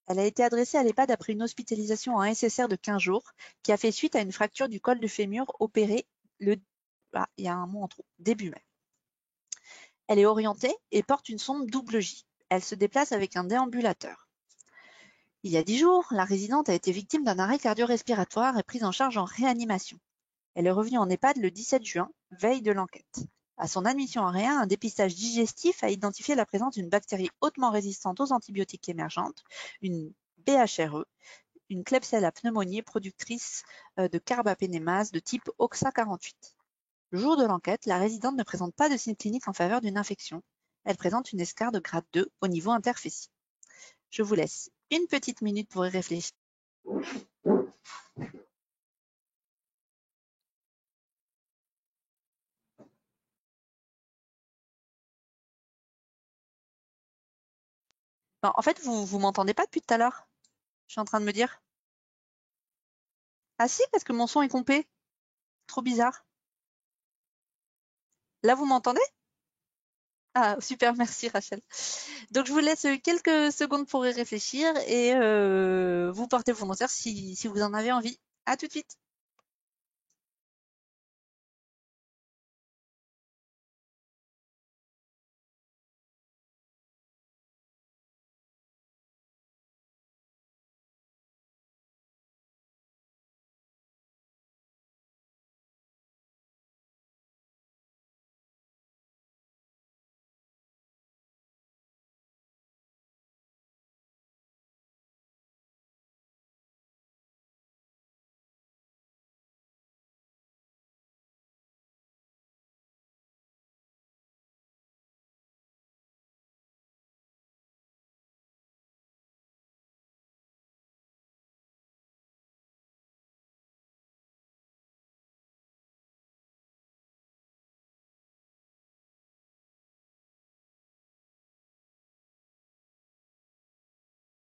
Elle a été adressée à l'EHPAD après une hospitalisation en SSR de 15 jours qui a fait suite à une fracture du col du fémur opérée il y a un mot en trop, début mai. Elle est orientée et porte une sonde double J. Elle se déplace avec un déambulateur. Il y a 10 jours, la résidente a été victime d'un arrêt cardio-respiratoire et prise en charge en réanimation. Elle est revenue en EHPAD le 17 juin, veille de l'enquête. À son admission en réa, un dépistage digestif a identifié la présence d'une bactérie hautement résistante aux antibiotiques émergentes, une BHRE, une Klebsiella pneumoniae productrice de carbapénémase de type OXA48. Le jour de l'enquête, la résidente ne présente pas de signes cliniques en faveur d'une infection. Elle présente une escarre de grade 2 au niveau interfécier. Je vous laisse une petite minute pour y réfléchir. Bon, en fait, vous m'entendez pas depuis tout à l'heure? Je suis en train de me dire. Ah si, parce que mon son est compé. Trop bizarre. Là, vous m'entendez? Ah, super, merci Rachel. Donc, je vous laisse quelques secondes pour y réfléchir et vous portez volontaire si vous en avez envie. À tout de suite.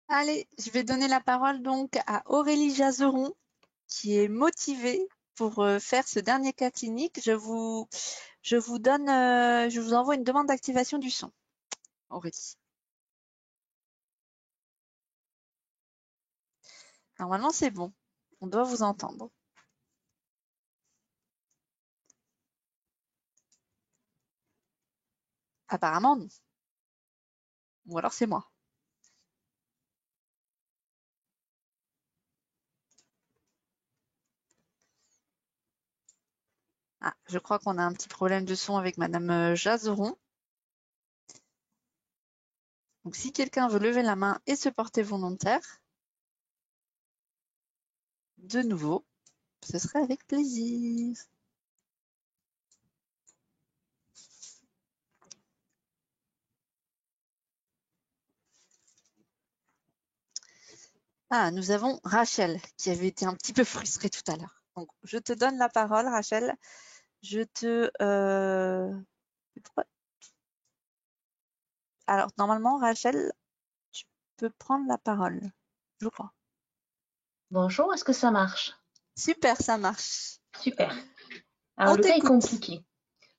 Allez, je vais donner la parole donc à Aurélie Jazeron, qui est motivée pour faire ce dernier cas clinique. Je vous envoie une demande d'activation du son. Aurélie. Normalement, c'est bon. On doit vous entendre. Apparemment, non. Ou alors c'est moi. Ah, je crois qu'on a un petit problème de son avec Madame Jazeron. Donc, si quelqu'un veut lever la main et se porter volontaire, de nouveau, ce serait avec plaisir. Ah, nous avons Rachel qui avait été un petit peu frustrée tout à l'heure. Donc, je te donne la parole, Rachel. Alors, normalement, Rachel, tu peux prendre la parole, je crois. Bonjour, est-ce que ça marche? Super, ça marche. Super. Alors, le cas est compliqué.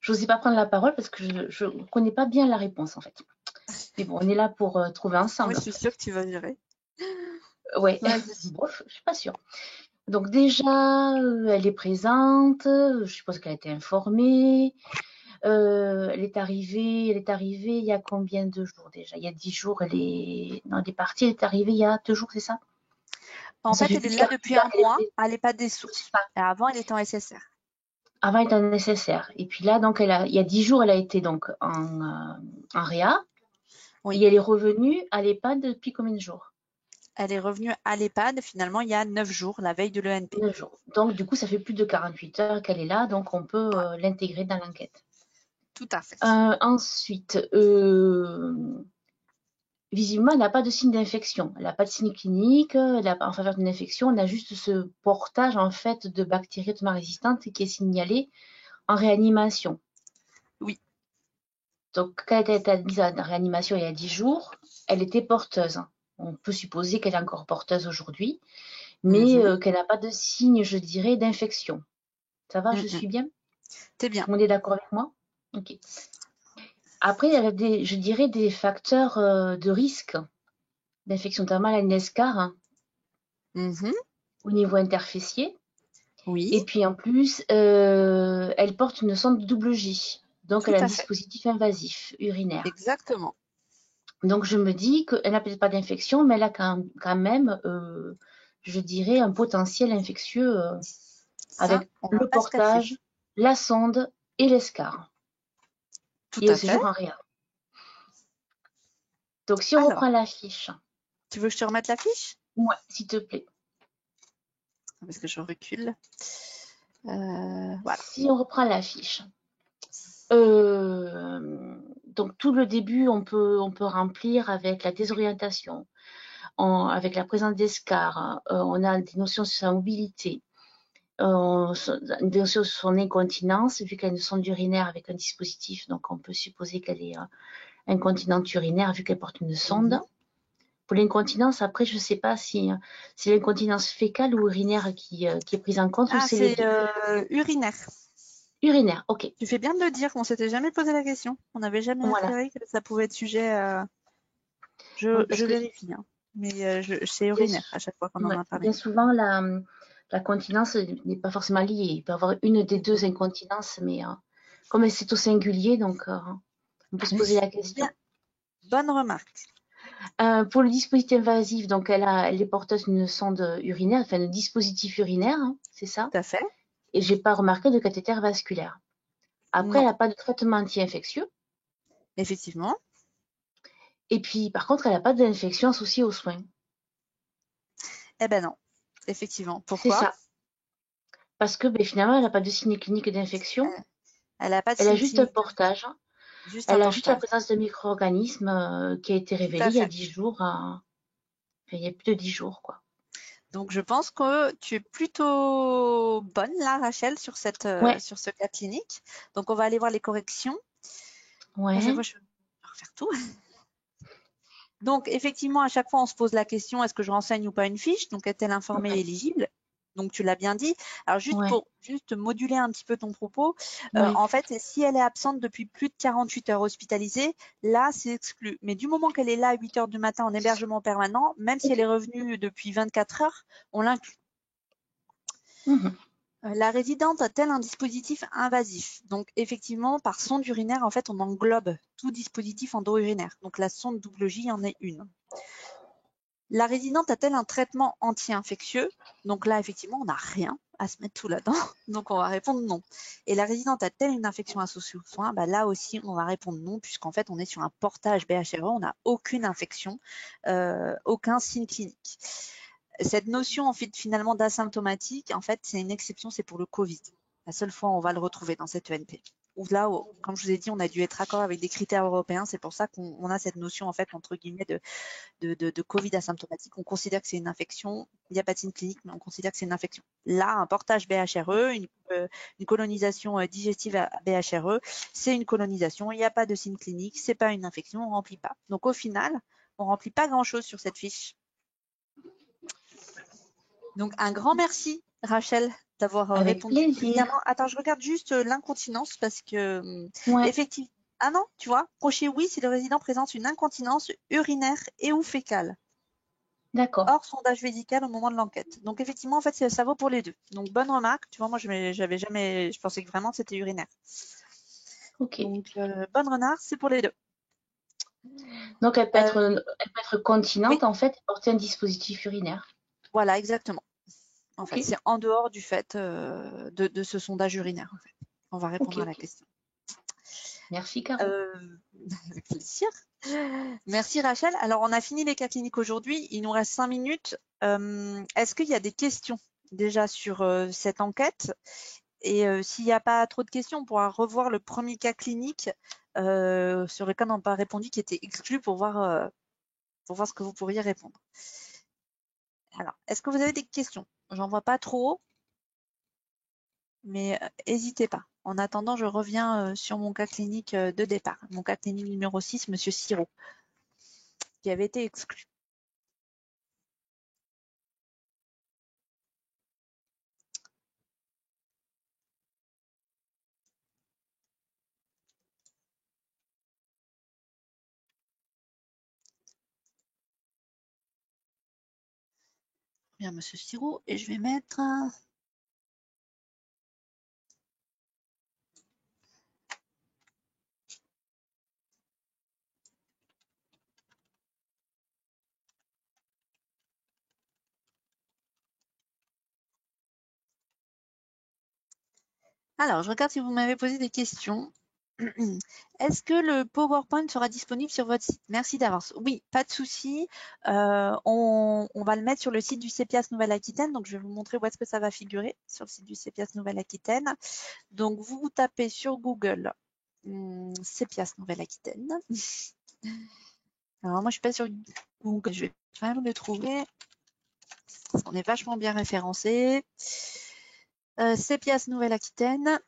Je n'osais pas prendre la parole parce que je ne connais pas bien la réponse, en fait. Mais bon, on est là pour trouver ensemble. Oui, je suis sûre que tu vas gérer. Oui, bon, je ne suis pas sûre. Donc déjà, elle est présente, je suppose qu'elle a été informée. Elle est arrivée il y a combien de jours déjà? Il y a 10 jours, elle est partie, elle est arrivée il y a 2 jours, c'est ça? En fait, elle est là depuis un mois à l'EHPAD des Sources. Et avant, elle était en SSR. Avant, elle était en SSR. Et puis là, donc, il y a 10 jours, elle a été donc en réa. Oui. Et elle est revenue à l'EHPAD depuis combien de jours? Elle est revenue à l'EHPAD finalement il y a 9 jours, la veille de l'ENP. 9 jours. Donc, du coup, ça fait plus de 48 heures qu'elle est là, donc on peut l'intégrer dans l'enquête. Tout à fait. Ensuite, visiblement, elle n'a pas de signe d'infection. Elle n'a pas de signe clinique en faveur d'une infection. On a juste ce portage en fait de bactéries hautement résistantes qui est signalé en réanimation. Oui. Donc, quand elle a été mise en réanimation il y a 10 jours, elle était porteuse. On peut supposer qu'elle est encore porteuse aujourd'hui, mais qu'elle n'a pas de signe, je dirais, d'infection. Ça va, je suis bien? T'es bien. Tout le monde est d'accord avec moi? Ok. Après, il y a je dirais, des facteurs de risque. d'infection, notamment la NESCAR Mhm. au niveau interfessier. Oui, Et puis en plus, elle porte une sonde double J. Donc tout elle a un à fait. dispositif invasif urinaire. Exactement. Donc je me dis qu'elle n'a peut-être pas d'infection, mais elle a quand même, je dirais, un potentiel infectieux Ça, avec on va le pas se cacher. portage, la sonde et l'escar. Tout Et au à fait. séjour en réa. Donc si on Alors, reprend la fiche, tu veux que je te remette la fiche? ouais, s'il te plaît. Parce que je recule. Voilà. Si on reprend la fiche, donc tout le début, on peut remplir avec la désorientation, avec la présence d'escar, on a des notions sur sa mobilité, des notions sur son incontinence, vu qu'elle a une sonde urinaire avec un dispositif, donc on peut supposer qu'elle est incontinente urinaire vu qu'elle porte une sonde. Mhm. Pour l'incontinence, après, je ne sais pas si c'est l'incontinence fécale ou urinaire qui est prise en compte ou c'est les c'est deux. urinaire. Urinaire, ok. Tu fais bien de le dire, on s'était jamais posé la question. On n'avait jamais Voilà. affairé que ça pouvait être sujet. Oui, parce Je que vérifie, hein. Mais c'est bien, urinaire à chaque fois qu'on en a parlé. bien souvent, la continence n'est pas forcément liée. Il peut y avoir une des deux incontinences, mais comme c'est au singulier, donc on peut se poser la question. Bien, bonne remarque. Pour le dispositif invasif, donc elle est porteuse d'une sonde urinaire, enfin de dispositif urinaire, hein, c'est ça. Tout à fait. Et j'ai pas remarqué de cathéter vasculaire. Après, Non, elle n'a pas de traitement anti-infectieux. effectivement. Et puis, par contre, elle n'a pas d'infection associée aux soins. Eh ben non, effectivement. C'est Pourquoi? ça. Parce que finalement, elle n'a pas de signe clinique d'infection. Elle n'a pas de Elle a signe juste un clinique, portage. juste un Elle a juste la portage. présence de micro-organismes qui a été Tout révélé à il y a fait. 10 jours. Il y a plus de 10 jours, quoi. Donc je pense que tu es plutôt bonne là, Rachel, Ouais, sur ce cas clinique. Donc on va aller voir les corrections. À chaque ouais. fois, je vais refaire tout. Donc effectivement, à chaque fois, on se pose la question, est-ce que je renseigne ou pas une fiche? Donc est-elle informée et Ouais, éligible? Donc tu l'as bien dit. Alors juste ouais, pour moduler un petit peu ton propos, ouais. en fait, si elle est absente depuis plus de 48 heures hospitalisée, là c'est exclu. Mais du moment qu'elle est là à 8 heures du matin en hébergement permanent, même si elle est revenue depuis 24 heures, on l'inclut. Mhm. La résidente a-t-elle un dispositif invasif? Donc effectivement, par sonde urinaire, en fait, on englobe tout dispositif endo-urinaire. Donc la sonde double J en est une. La résidente a-t-elle un traitement anti-infectieux? Donc là, effectivement, on n'a rien à se mettre tout là-dedans. Donc on va répondre non. Et la résidente a-t-elle une infection associée aux soins? Bah, là aussi, on va répondre non, puisqu'en fait, on est sur un portage BHRE, on n'a aucune infection, aucun signe clinique. Cette notion en fait, finalement d'asymptomatique, en fait, c'est une exception, c'est pour le Covid. La seule fois où on va le retrouver dans cette ENP. Où là, comme je vous ai dit, on a dû être accord avec des critères européens. C'est pour ça qu'on a cette notion, en fait, entre guillemets, de Covid asymptomatique. On considère que c'est une infection. Il n'y a pas de signe clinique, mais on considère que c'est une infection. Là, un portage BHRE, une colonisation digestive à BHRE, c'est une colonisation. Il n'y a pas de signe clinique, c'est pas une infection, on ne remplit pas. Donc au final, on ne remplit pas grand-chose sur cette fiche. Donc un grand merci, Rachel, d'avoir Avec répondu plaisir. brillamment. Attends, je regarde juste l'incontinence parce que Ouais, effectivement. Ah non, tu vois, cocher oui si le résident présente une incontinence urinaire et ou fécale. d'accord. Hors sondage médical au moment de l'enquête. Donc effectivement, en fait, ça vaut pour les deux. Donc bonne remarque. Tu vois, moi, j'avais jamais, je pensais que vraiment c'était urinaire. Ok. Donc bonne remarque, c'est pour les deux. Donc, elle peut Euh, être oui, continente, en fait, et porter un dispositif urinaire. voilà, exactement. En fait, Ok, c'est en dehors du fait de ce sondage urinaire. En fait. On va ok, répondre à la ok. question. Merci, Caro. Euh, avec plaisir. Merci Rachel. Alors, on a fini les cas cliniques aujourd'hui. Il nous reste 5 minutes. Est-ce qu'il y a des questions déjà sur cette enquête? Et s'il n'y a pas trop de questions, on pourra revoir le premier cas clinique sur lequel on n'a pas répondu, qui était exclu pour voir ce que vous pourriez répondre. Alors, est-ce que vous avez des questions? J'en vois pas trop, mais n'hésitez pas. En attendant, je reviens sur mon cas clinique de départ. Mon cas clinique numéro 6, Monsieur Siro, qui avait été exclu. Bien, Monsieur Sirou, et je vais mettre. Alors, je regarde si vous m'avez posé des questions. Est-ce que le PowerPoint sera disponible sur votre site? Merci d'avance. Oui, pas de souci. On va le mettre sur le site du CEPIAS Nouvelle-Aquitaine. Donc, je vais vous montrer où est-ce que ça va figurer sur le site du CEPIAS Nouvelle-Aquitaine. Donc, vous tapez sur Google CEPIAS Nouvelle-Aquitaine. Alors, moi, je suis pas sur Google. Je vais quand même le trouver. Parce qu'on est vachement bien référencé. CEPIAS Nouvelle-Aquitaine.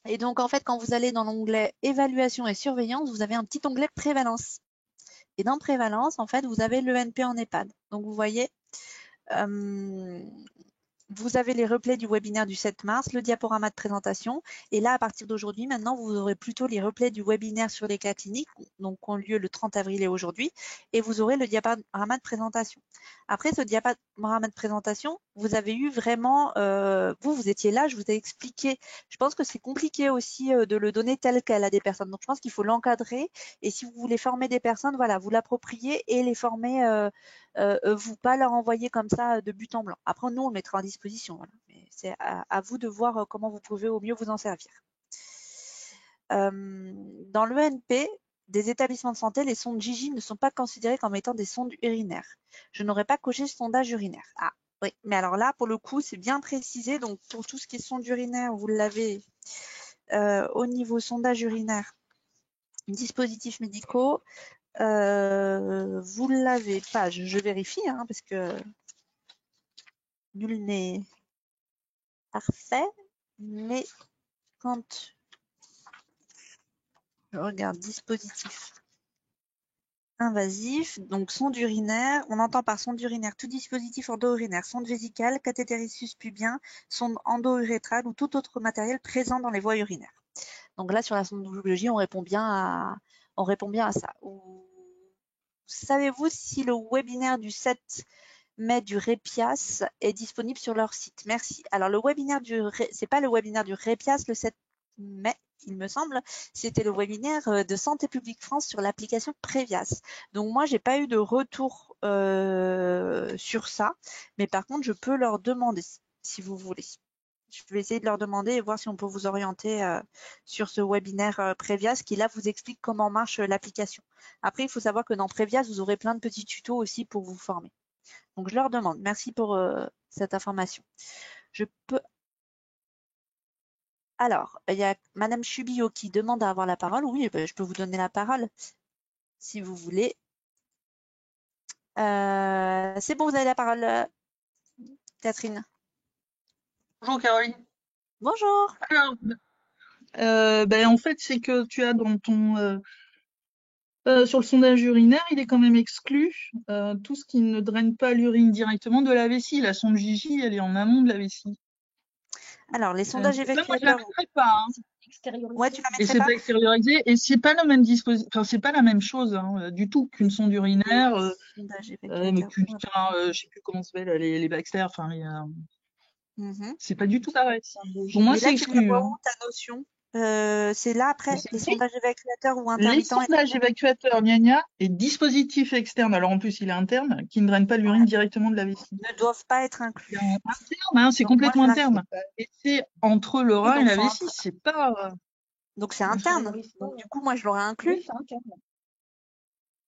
Et donc, en fait, quand vous allez dans l'onglet évaluation et surveillance, vous avez un petit onglet prévalence. Et dans prévalence, en fait, vous avez l'ENP en EHPAD. Donc, vous voyez, vous avez les replays du webinaire du 7 mars, le diaporama de présentation. Et là, à partir d'aujourd'hui, maintenant, vous aurez plutôt les replays du webinaire sur les cas cliniques, donc qui ont lieu le 30 avril et aujourd'hui. Et vous aurez le diaporama de présentation. Après ce diaporama de présentation, vous avez eu vraiment, vous étiez là, je vous ai expliqué. Je pense que c'est compliqué aussi de le donner tel quel à des personnes. Donc, je pense qu'il faut l'encadrer. Et si vous voulez former des personnes, voilà, vous l'appropriez et les former vous pas leur envoyer comme ça de but en blanc. Après, nous, on le mettra en disposition. Voilà. Mais c'est à vous de voir comment vous pouvez au mieux vous en servir. Dans l'ENP des établissements de santé, les sondes Gigi ne sont pas considérées comme étant des sondes urinaires. Je n'aurais pas coché sondage urinaire. Ah, oui. Mais alors là, pour le coup, c'est bien précisé. Donc, pour tout ce qui est sonde urinaire, vous l'avez au niveau sondage urinaire, dispositifs médicaux. Vous l'avez pas, je vérifie, hein, parce que nul n'est parfait, mais quand je regarde dispositif invasif, donc sonde urinaire, on entend par sonde urinaire tout dispositif endo-urinaire, sonde vésicale, cathétérissus pubien, sonde endo-urétrale ou tout autre matériel présent dans les voies urinaires. Donc là, sur la sonde biologie, on répond bien à ça. Savez-vous si le webinaire du 7 mai du REPIAS est disponible sur leur site? Merci. Alors, le webinaire c'est pas le webinaire du REPIAS le 7 mai, il me semble. C'était le webinaire de Santé publique France sur l'application Prévias. Donc, moi, j'ai pas eu de retour sur ça. Mais par contre, je peux leur demander si vous voulez. Je vais essayer de leur demander et voir si on peut vous orienter sur ce webinaire Prévias qui là vous explique comment marche l'application. Après, il faut savoir que dans Prévias, vous aurez plein de petits tutos aussi pour vous former. Donc je leur demande. Merci pour cette information. Je peux. Alors, il y a Madame Chubillot qui demande à avoir la parole. Oui, ben, je peux vous donner la parole si vous voulez. C'est bon, vous avez la parole, Catherine. Bonjour Caroline. Bonjour. Alors, en fait, c'est que tu as dans ton sur le sondage urinaire, il est quand même exclu tout ce qui ne draine pas l'urine directement de la vessie. La sonde Gigi, elle est en amont de la vessie. Alors, les sondages Ça, moi, je la évacuateurs. mettrai pas. Hein. Ouais, tu la Et mettrais c'est pas? pas extériorisé. Et c'est pas le même enfin, c'est pas la même chose du tout qu'une sonde urinaire. Sondage Mais évacuateur. je sais plus comment ça s'appelle, les Baxter. Enfin, Mhm. c'est pas du tout pareil. Pour moi, Mais c'est là, tu le exclu. vois Hein. où ta notion? C'est là après, les sondages évacuateurs ou Les intermittents. sondages évacuateurs gna et dispositifs externes, alors en plus il est interne, qui ne drainent pas l'urine directement de la vessie. Ne doivent pas être inclus. C'est interne, hein, c'est Donc, moi, complètement je interne. Et c'est entre le oui, rein et la vessie, c'est pas. donc c'est interne. Donc du coup, moi, je l'aurais inclus. Oui, c'est interne.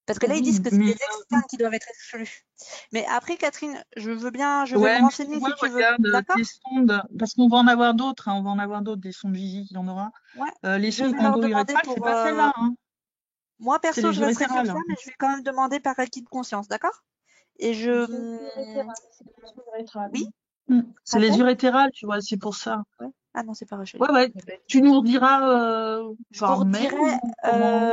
Parce que là, ils Oui, disent que c'est mais les externes qui doivent être exclus. Mais après, Catherine, je vais ouais, me mais tu renseigner vois, si tu veux. regarde D'accord? tes sondes, parce qu'on va en avoir d'autres, hein, on va en avoir d'autres, des sondes Gigi, il y en aura. Ouais. Les Je sondes vais leur demander endo-urétrales, c'est pour. pas celle-là, hein, Moi, c'est perso, les je resterai sur urétérales. ça, Hein. mais je vais quand même demander par acquis de conscience, d'accord? Et oui, C'est les urétérales, tu vois, c'est pour ça. ouais. Ah non, c'est pas Rochelle. Ouais, tu nous rediras Je vous par mail redirai, ou comment?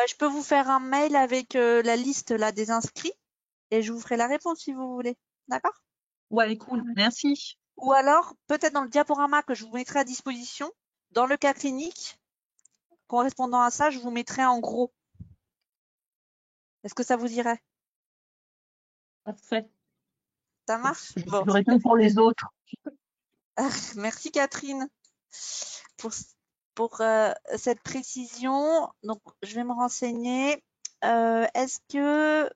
je peux vous faire un mail avec la liste là des inscrits et je vous ferai la réponse si vous voulez. D'accord? Ouais, cool, merci. Ou alors, peut-être dans le diaporama que je vous mettrai à disposition, dans le cas clinique, correspondant à ça, je vous mettrai en gros. Est-ce que ça vous irait? Parfait. Ça marche? Bon, Je réponds pour les autres. merci Catherine pour, pour cette précision. Donc, je vais me renseigner. Est-ce que...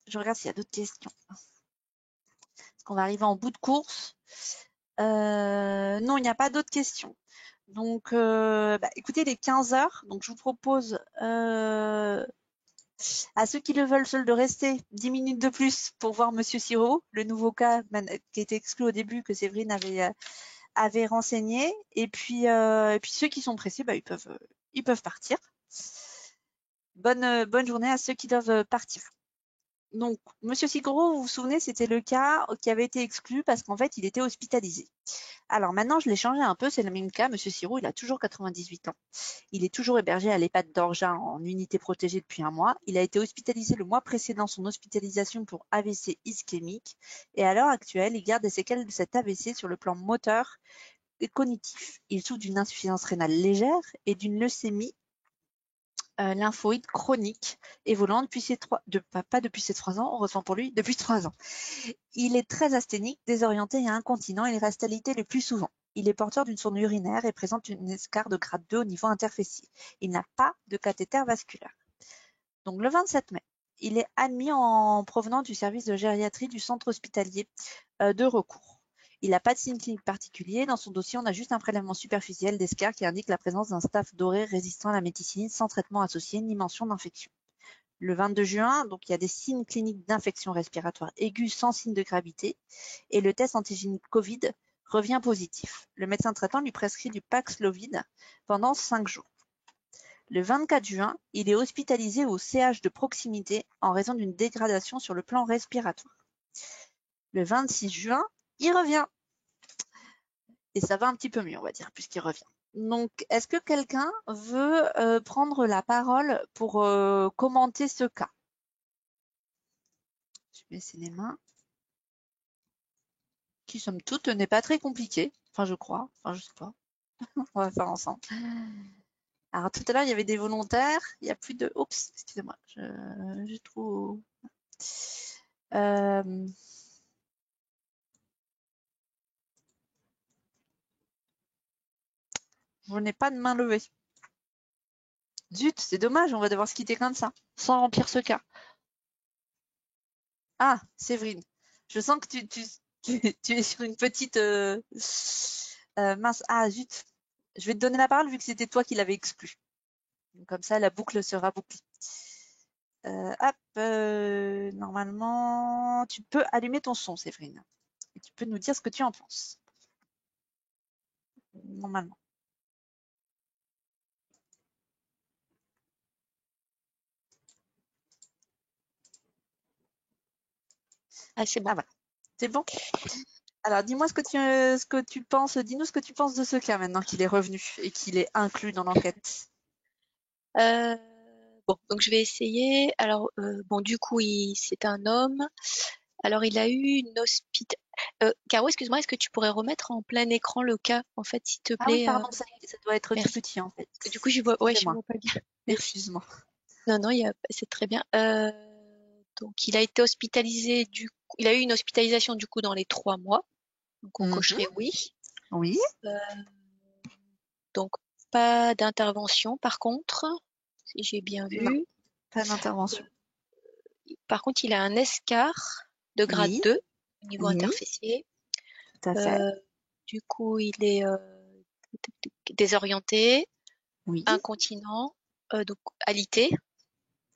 Je regarde s'il y a d'autres questions. Est-ce qu'on va arriver en bout de course? Non, il n'y a pas d'autres questions. Donc, écoutez, il est 15 heures. Donc, je vous propose à ceux qui le veulent seuls de rester 10 minutes de plus pour voir Monsieur Siro, le nouveau cas qui était exclu au début que Séverine avait renseigné. Et puis ceux qui sont pressés, ils peuvent partir. Bonne journée à ceux qui doivent partir. Donc, Monsieur Sigoro, vous vous souvenez, c'était le cas qui avait été exclu parce qu'en fait, il était hospitalisé. Alors maintenant, je l'ai changé un peu, c'est le même cas. Monsieur Siro, il a toujours 98 ans. Il est toujours hébergé à l'EHPAD d'Orgeat en unité protégée depuis un mois. Il a été hospitalisé le mois précédent son hospitalisation pour AVC ischémique. Et à l'heure actuelle, il garde des séquelles de cet AVC sur le plan moteur et cognitif. Il souffre d'une insuffisance rénale légère et d'une leucémie lymphoïde chronique évoluant pas depuis ses 3 ans, heureusement pour lui, depuis 3 ans. Il est très asthénique, désorienté et incontinent. Il reste alité le plus souvent. Il est porteur d'une sonde urinaire et présente une escarre de grade 2 au niveau interfessier. Il n'a pas de cathéter vasculaire. Donc le 27 mai, il est admis en provenant du service de gériatrie du centre hospitalier de recours. Il n'a pas de signe clinique particulier. Dans son dossier, on a juste un prélèvement superficiel d'escarre qui indique la présence d'un staph doré résistant à la méticilline sans traitement associé ni mention d'infection. Le 22 juin, donc il y a des signes cliniques d'infection respiratoire aiguë sans signe de gravité et le test antigénique Covid revient positif. Le médecin traitant lui prescrit du Paxlovid pendant 5 jours. Le 24 juin, il est hospitalisé au CH de proximité en raison d'une dégradation sur le plan respiratoire. Le 26 juin, il revient. Et ça va un petit peu mieux, on va dire, puisqu'il revient. Donc, est-ce que quelqu'un veut prendre la parole pour commenter ce cas? Je vais laisser les mains. Qui, somme toute, n'est pas très compliqué. Enfin, je crois. Enfin, je sais pas. On va faire ensemble. Alors, tout à l'heure, il y avait des volontaires. Il n'y a plus de... Oups, excusez-moi. Je trouve... Je n'ai pas de main levée. Zut, c'est dommage, on va devoir se quitter comme ça, sans remplir ce cas. Ah, Séverine, je sens que tu es sur une petite... mince, ah zut, je vais te donner la parole vu que c'était toi qui l'avais exclu. Donc, comme ça, la boucle sera bouclée. Normalement, tu peux allumer ton son, Séverine. Et tu peux nous dire ce que tu en penses. Normalement. Ah, c'est bon. Ah, voilà. C'est bon? Alors, dis-moi ce que tu penses, dis-nous ce que tu penses de ce cas maintenant qu'il est revenu et qu'il est inclus dans l'enquête. Bon, donc je vais essayer. Alors, bon, du coup, c'est un homme. Alors, il a eu une Caro, excuse-moi, est-ce que tu pourrais remettre en plein écran le cas, en fait, s'il te Ah oui, plaît? pardon, ça doit être tout Merci. petit en fait. Parce que du coup, je vois pas bien. Merci. Excuse-moi. Non, c'est très bien. Donc, il a été hospitalisé il a eu une hospitalisation du coup dans les 3 mois. Donc, on cocherait oui. Oui. Donc, pas d'intervention par contre, si j'ai bien vu. Non, pas d'intervention. Par contre, il a un escar de grade 2 au niveau interfessier. Tout à fait. Du coup, il est désorienté, incontinent, donc alité.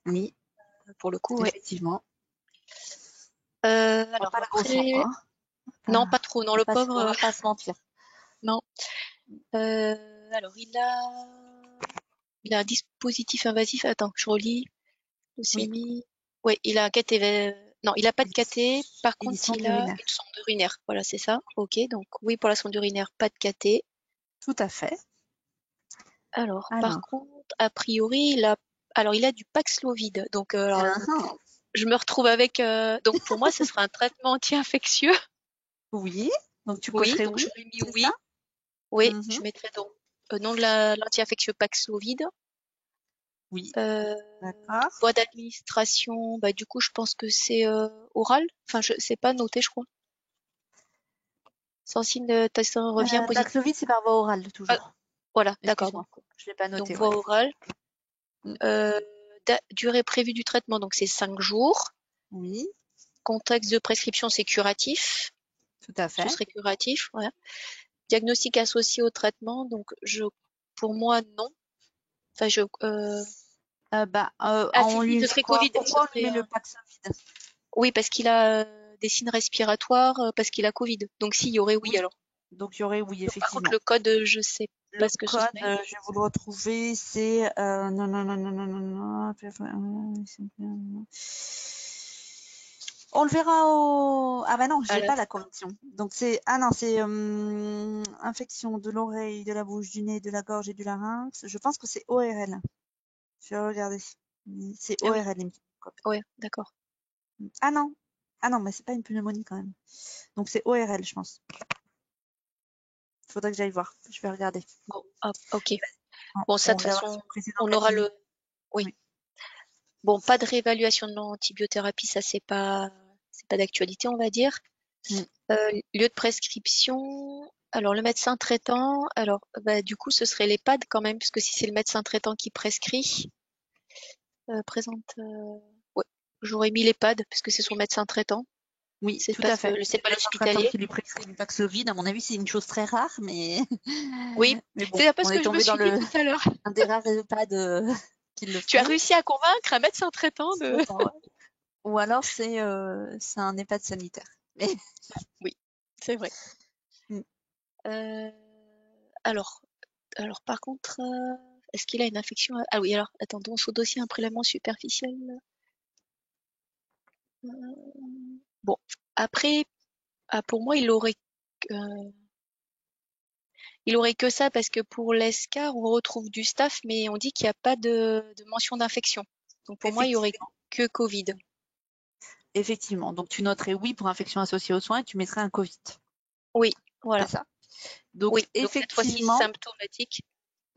Oui. Pour le coup, effectivement. Alors pas la grosse après, hein. non, pas trop. Non, le pauvre. On va pas se mentir. Non. Alors, il a un dispositif invasif. Attends, je relis. Leucémie. Oui, il a un caté. Non, il a pas de caté. Par contre, il a une sonde urinaire. Voilà, c'est ça. Ok, donc oui, pour la sonde urinaire, pas de caté. Tout à fait. Alors, par contre, a priori, il a du Paxlovid. Donc, je me retrouve avec. Donc, pour moi, ce sera un traitement anti-infectieux. Oui. Donc, tu cocherais donc oui. Je mis oui. Oui, je mettrais donc nom de l'anti-infectieux Paxlovid. Oui. Voie d'administration, du coup, je pense que c'est oral. Enfin, c'est pas noté, je crois. Sans signe de test revient positif. Paxlovid, c'est par voie orale, toujours. Voilà, d'accord. Excuse-moi, je l'ai pas noté. Donc, voie Ouais. orale. Durée prévue du traitement, donc c'est 5 jours. Oui, Contexte de prescription, c'est curatif. tout à Ce fait. serait curatif, ouais. Diagnostic associé au traitement, donc pour moi, non. Enfin, On lui ce met serait quoi? Covid. Pourquoi on lui met le Paxlovid? Oui, parce qu'il a des signes respiratoires, parce qu'il a Covid. Donc, s'il y aurait oui, Oui. alors. Donc, il y aurait, oui, Donc, par contre, effectivement. le code, je sais pas ce que ce code, serait. je vais vous le retrouver, c'est on le verra au. Ah bah non, j'ai pas la correction. Donc c'est c'est infection de l'oreille, de la bouche, du nez, de la gorge et du larynx. Je pense que c'est ORL. Je vais regarder. C'est Ah oui. ORL. il me semble. Ouais, d'accord. Ah non, mais c'est pas une pneumonie quand même. Donc c'est ORL, je pense. Il faudrait que j'aille voir. Je vais regarder. Bon, ok. Bon, ça, de toute façon, on aura le. Oui. Bon, pas de réévaluation de l'antibiothérapie, ça c'est pas d'actualité, on va dire. Lieu de prescription. Alors le médecin traitant, du coup ce serait l'EHPAD quand même, puisque si c'est le médecin traitant qui prescrit, ouais, j'aurais mis l'EHPAD puisque c'est son médecin traitant. Oui, c'est tout pas à fait. c'est pas l'hospitalier. Qui lui prescrit du Paxlovid, à mon avis, c'est une chose très rare, mais. Oui, mais bon, c'est un peu on ce est que je me tombé dans suis dit tout à l'heure. un des rares EHPAD qui le Tu as font. réussi à convaincre un médecin traitant de. Ou alors c'est un EHPAD sanitaire. Mais... Oui, c'est vrai. Alors par contre, est-ce qu'il a une infection? Ah oui, alors attendons, sous dossier un prélèvement superficiel. Bon, après, pour moi, il aurait que ça parce que pour l'ESCAR, on retrouve du staph, mais on dit qu'il n'y a pas de mention d'infection. Donc pour moi, il y aurait que Covid. Effectivement. Donc tu noterais oui pour infection associée aux soins et tu mettrais un Covid. Oui, voilà. C'est ça. Donc oui, effectivement. Donc cette fois-ci symptomatique.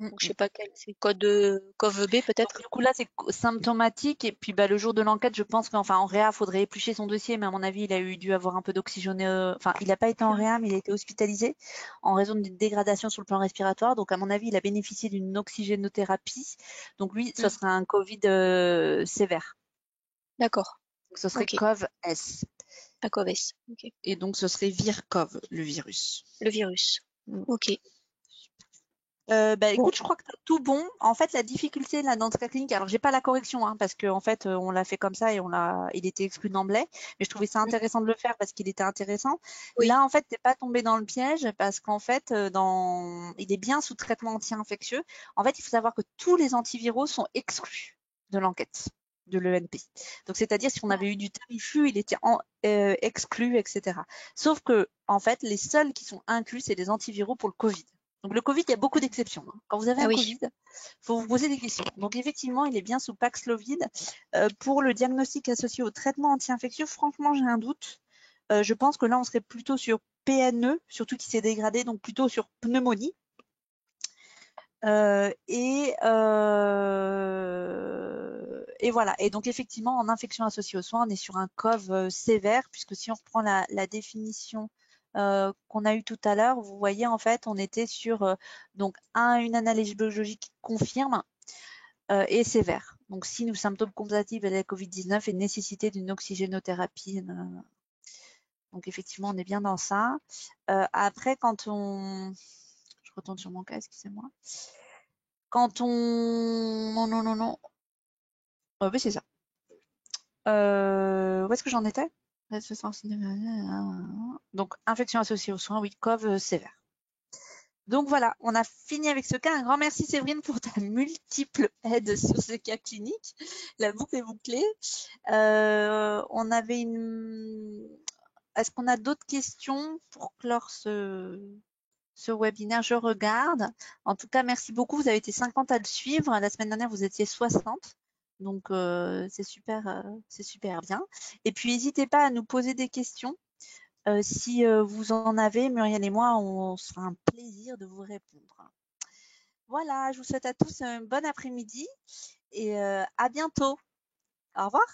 Donc je sais pas quel, c'est COV-B peut-être. Du coup là c'est symptomatique et puis le jour de l'enquête, je pense qu'en réa, faudrait éplucher son dossier, mais à mon avis, il a dû avoir un peu d'oxygène. Enfin, il n'a pas été en réa, mais il a été hospitalisé en raison d'une dégradation sur le plan respiratoire. Donc à mon avis, il a bénéficié d'une oxygénothérapie. Donc lui, ce sera un Covid sévère. D'accord. Donc ce serait COV-S. Un COV-S. Ok. Et donc ce serait VIR-COV, le virus. Le virus. Ok. Écoute, je crois que t'as tout bon. En fait, la difficulté là dans ce cas clinique, alors j'ai pas la correction, parce que en fait, on l'a fait comme ça et il était exclu d'emblée. Mais je trouvais ça intéressant de le faire parce qu'il était intéressant. Oui. Là, en fait, t'es pas tombé dans le piège parce qu'en fait, il est bien sous traitement anti-infectieux. En fait, il faut savoir que tous les antiviraux sont exclus de l'enquête de l'ENP. Donc, c'est-à-dire si on avait eu du Tamiflu, il était exclu, etc. Sauf que, en fait, les seuls qui sont inclus, c'est les antiviraux pour le Covid. Donc le Covid, il y a beaucoup d'exceptions. Quand vous avez un Covid, il faut vous poser des questions. Donc effectivement, il est bien sous Paxlovid. Pour le diagnostic associé au traitement anti-infectieux, franchement, j'ai un doute. Je pense que là, on serait plutôt sur PNE, surtout qui s'est dégradé, donc plutôt sur pneumonie. Et voilà. Et donc effectivement, en infection associée aux soins, on est sur un COV sévère, puisque si on reprend la définition qu'on a eu tout à l'heure, vous voyez en fait, on était sur une analyse biologique qui confirme et sévère. Donc signe ou symptômes compatibles avec la COVID-19 et nécessité d'une oxygénothérapie. Donc effectivement, on est bien dans ça. Après, je retourne sur mon cas, excusez-moi. Quand on... Non. Oui, c'est ça. Où est-ce que j'en étais? Donc, infection associée aux soins, oui, COV sévère. Donc voilà, on a fini avec ce cas. Un grand merci Séverine pour ta multiple aide sur ce cas clinique. La boucle est bouclée. On avait Est-ce qu'on a d'autres questions pour clore ce webinaire? Je regarde. En tout cas, merci beaucoup. Vous avez été 50 à le suivre. La semaine dernière, vous étiez 60. Donc, c'est super bien. Et puis, n'hésitez pas à nous poser des questions. Si vous en avez, Muriel et moi, on sera un plaisir de vous répondre. Voilà, je vous souhaite à tous un bon après-midi et à bientôt. Au revoir.